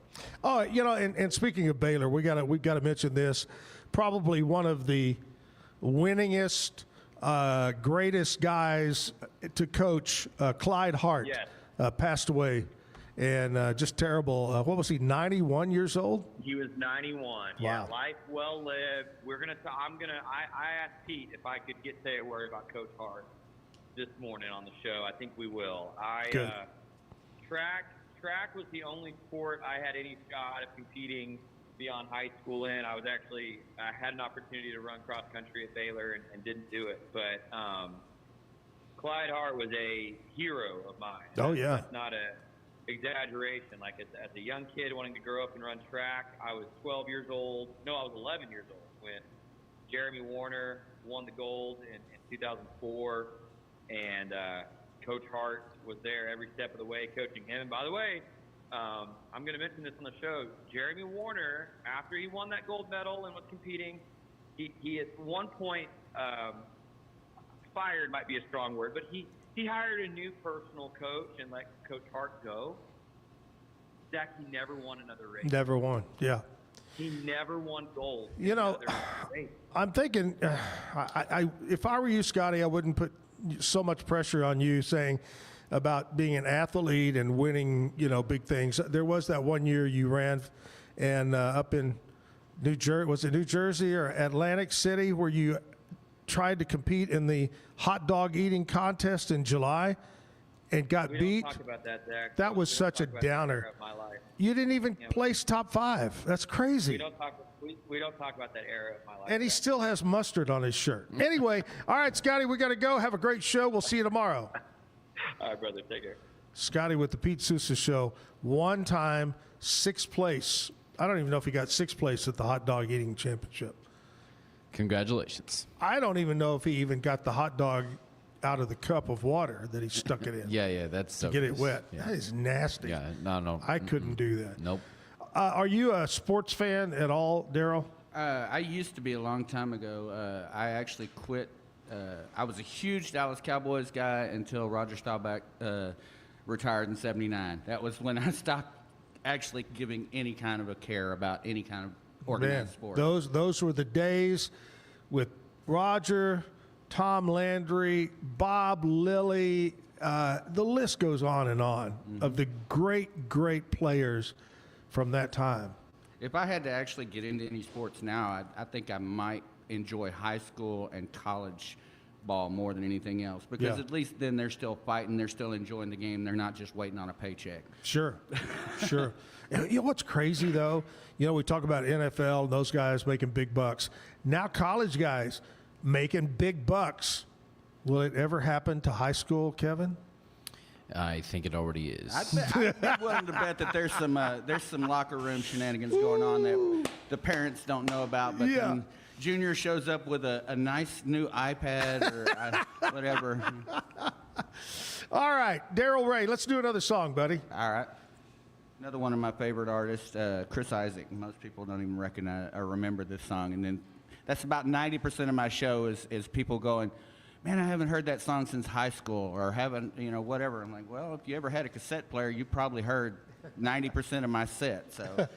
Oh, and speaking of Baylor, we've got to mention this. Probably one of the winningest, greatest guys to coach, Clyde Hart, passed away, and just terrible. What was he? 91 years old. He was 91. Yeah, life well lived. I asked Pete if I could say a word about Coach Hart this morning on the show. I think we will. Track was the only sport I had any shot of competing beyond high school in. I had an opportunity to run cross country at Baylor and didn't do it. But Clyde Hart was a hero of mine. Oh yeah. That's not a exaggeration. As a young kid wanting to grow up and run track, I was 12 years old. No, I was 11 years old when Jeremy Warner won the gold in 2004. And Coach Hart was there every step of the way coaching him. And by the way, I'm going to mention this on the show. Jeremy Warner, after he won that gold medal and was competing, he at one point, fired might be a strong word, but he hired a new personal coach and let Coach Hart go. Zach, he never won another race. Never won, yeah. He never won gold. I'm thinking, if I were you, Scotty, I wouldn't put so much pressure on you saying about being an athlete and winning, big things. There was that one year you ran and up in New Jersey, was it New Jersey or Atlantic City, where you tried to compete in the hot dog eating contest in July and got beat. Don't talk about that, Zach. That was such a downer. You didn't even place top 5. That's crazy. We don't talk about that era of my life. And he still has mustard on his shirt. Anyway, all right, Scotty, we got to go. Have a great show. We'll see you tomorrow. All right, brother. Take care. Scotty with the Pete Sousa Show. One time, 6th place. I don't even know if he got 6th place at the hot dog eating championship. Congratulations. I don't even know if he even got the hot dog out of the cup of water that he stuck it in. Yeah, that's so to get it gross. wet. Yeah. That is nasty. Yeah, no. I couldn't do that. Nope. Are you a sports fan at all, Darrell? I used to be a long time ago. I actually quit. I was a huge Dallas Cowboys guy until Roger Staubach retired in '79. That was when I stopped actually giving any kind of a care about any kind of organized sport. Those were the days with Roger, Tom Landry, Bob Lilly. The list goes on and on of the great players from that time. If I had to actually get into any sports now, I think I might enjoy high school and college ball more than anything else, because at least then they're still fighting, they're still enjoying the game, they're not just waiting on a paycheck. Sure. You know what's crazy though? We talk about NFL and those guys making big bucks. Now college guys making big bucks. Will it ever happen to high school, Kevin? I think it already is. I'd be willing to bet that there's some locker room shenanigans going on that the parents don't know about, but then Junior shows up with a nice new iPad or whatever. All right, Darrell Ray, let's do another song, buddy. All right. Another one of my favorite artists, Chris Isaac. Most people don't even recognize or remember this song, and then that's about 90% of my show is people going, man, I haven't heard that song since high school, or haven't, whatever. I'm like, well, if you ever had a cassette player, you probably heard 90% of my set, so.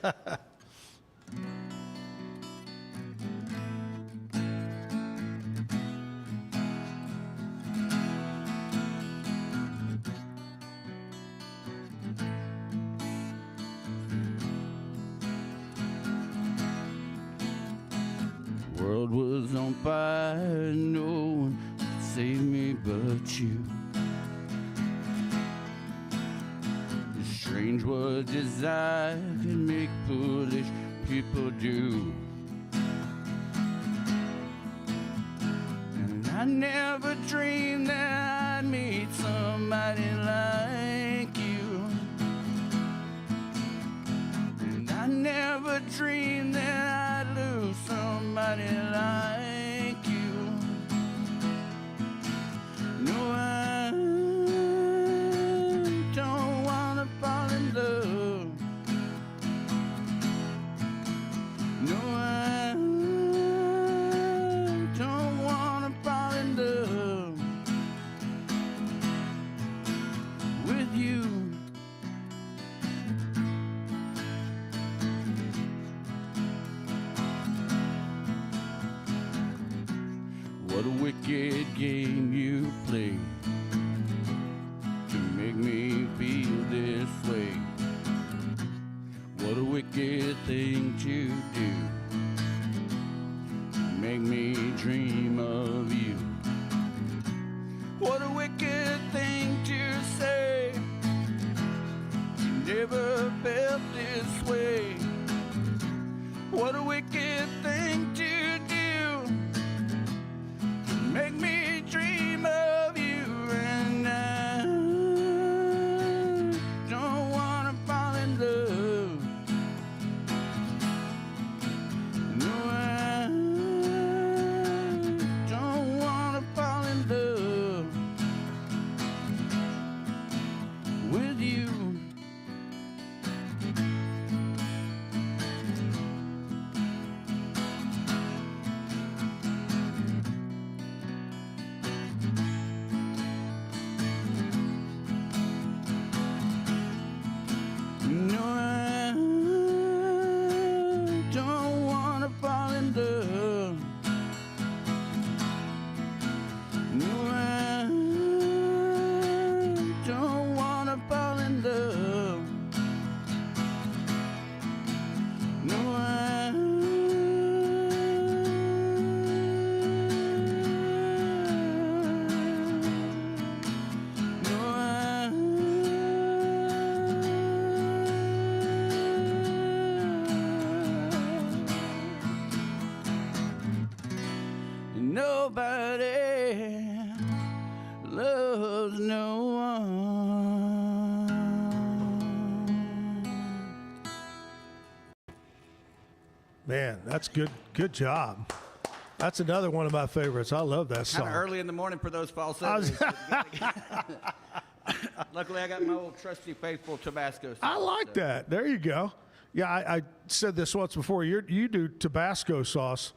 World was on fire, no one could save me but you. It's strange what desire can make foolish people do. And I never dreamed that I'd meet somebody like you. And I never dreamed that I'd lose somebody like you. No, I don't wanna fall in love. No, I don't wanna fall in love with you. What a wicked game you play to make me feel this way. What a wicked thing to do, make me dream of you. What a wicked thing to say, you never felt this way. What a wicked thing to do, make me dream of you. And I don't wanna fall in love. No, I don't wanna fall in love with you. No, I don't wanna fall in love. No, I don't wanna fall in love. No, I no, I nobody loves no one. Man, that's good. Good job. That's another one of my favorites. I love that song. Kind of early in the morning for those falsettos. Luckily, I got my old trusty faithful Tabasco sauce. I like that. There you go. Yeah, I said this once before. You do Tabasco sauce.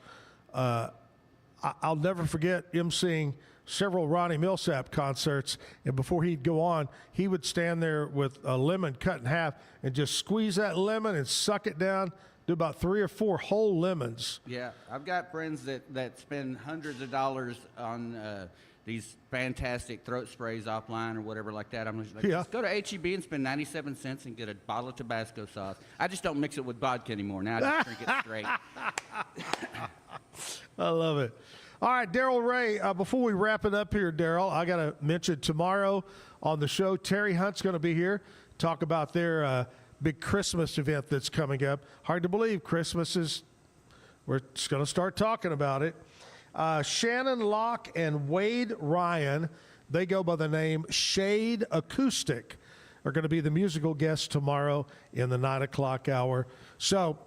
I'll never forget emceeing several Ronnie Millsap concerts, and before he'd go on, he would stand there with a lemon cut in half and just squeeze that lemon and suck it down. Do about 3 or 4 whole lemons. Yeah, I've got friends that spend hundreds of dollars on these fantastic throat sprays offline or whatever like that. I'm just like, just go to H-E-B and spend 97 cents and get a bottle of Tabasco sauce. I just don't mix it with vodka anymore. Now I just drink it straight. I love it. All right, Darrell Ray, before we wrap it up here, Darrell, I got to mention tomorrow on the show, Terry Hunt's going to be here, talk about their big Christmas event that's coming up. Hard to believe Christmas is, we're just going to start talking about it. Shannon Locke and Wade Ryan, they go by the name Shade Acoustic, are going to be the musical guests tomorrow in the 9 o'clock hour. So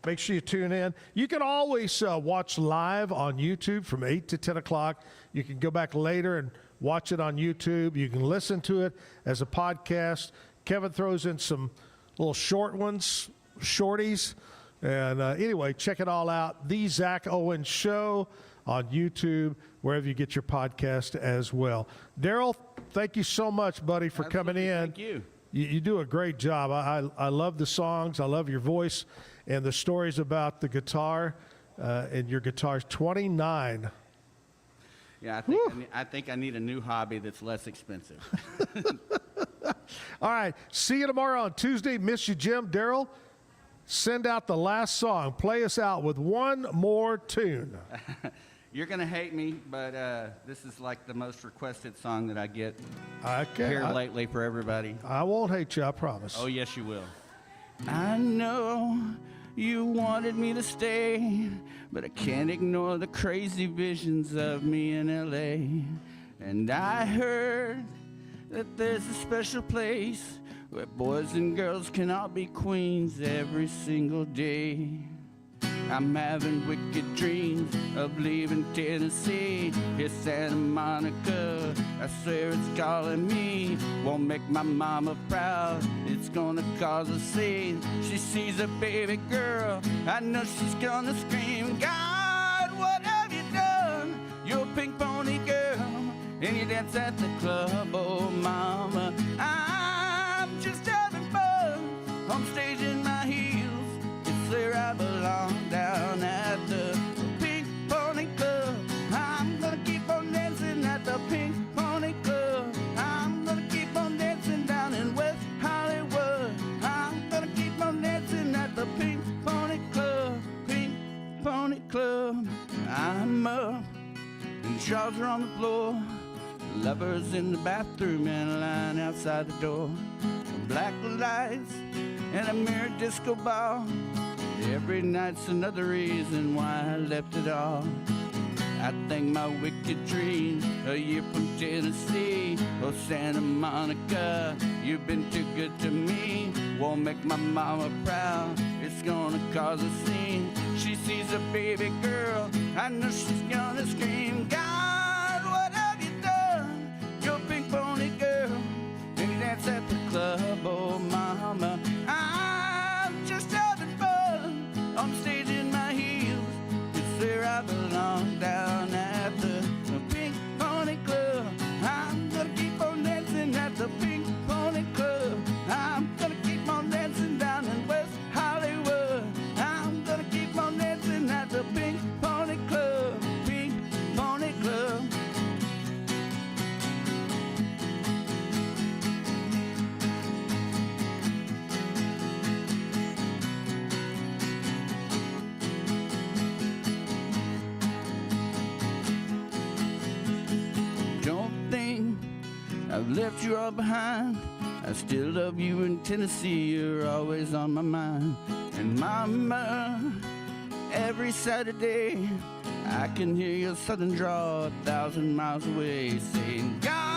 make sure you tune in. You can always watch live on YouTube from 8 to 10 o'clock. You can go back later and watch it on YouTube. You can listen to it as a podcast. Kevin throws in some little short ones, shorties. And anyway, check it all out. The Zack Owen Show on YouTube, wherever you get your podcast as well. Darrell, thank you so much, buddy, for coming in. Thank you. You do a great job. I love the songs. I love your voice and the stories about the guitar. And your guitar's 29. Yeah, I think I need a new hobby that's less expensive. All right. See you tomorrow on Tuesday. Miss you, Jim. Darrell, send out the last song. Play us out with one more tune. You're going to hate me, but this is like the most requested song that I get lately for everybody. I won't hate you, I promise. Oh, yes, you will. I know you wanted me to stay, but I can't ignore the crazy visions of me in L.A. And I heard that there's a special place where boys and girls can all be queens every single day. I'm having wicked dreams of leaving Tennessee. Here's Santa Monica, I swear it's calling me. Won't make my mama proud, it's gonna cause a scene. She sees a baby girl, I know she's gonna scream, God, what have you done? You're a pink pony girl, and you dance at the club, oh mama. I'm just having fun, on stage in my heels. It's where I belong, down at the Pink Pony Club. I'm gonna keep on dancing at the Pink Pony Club. I'm gonna keep on dancing down in West Hollywood. I'm gonna keep on dancing at the Pink Pony Club. Pink Pony Club. I'm up, and drawers are on the floor. Lovers in the bathroom and a line outside the door. Black lights and a mirror disco ball. Every night's another reason why I left it all. I think my wicked dreams a year from Tennessee. Oh, Santa Monica, you've been too good to me. Won't make my mama proud, it's gonna cause a scene. She sees a baby girl, I know she's gonna scream, God, what have you done? You're a pink pony girl, and you dance at the club, oh mama. I'm just having fun, on stage in my heels. It's where I belong, down at the Pink Pony Club. I'm gonna keep on dancing at the Pink Pony Club. I'm gonna keep on dancing down in West Hollywood. I'm gonna keep on dancing at the Pink Pony Club. Pink Pony Club. Don't think I've left you all behind. I still love you in Tennessee, you're always on my mind. And mama, every Saturday I can hear your southern drawl 1,000 miles away saying, God,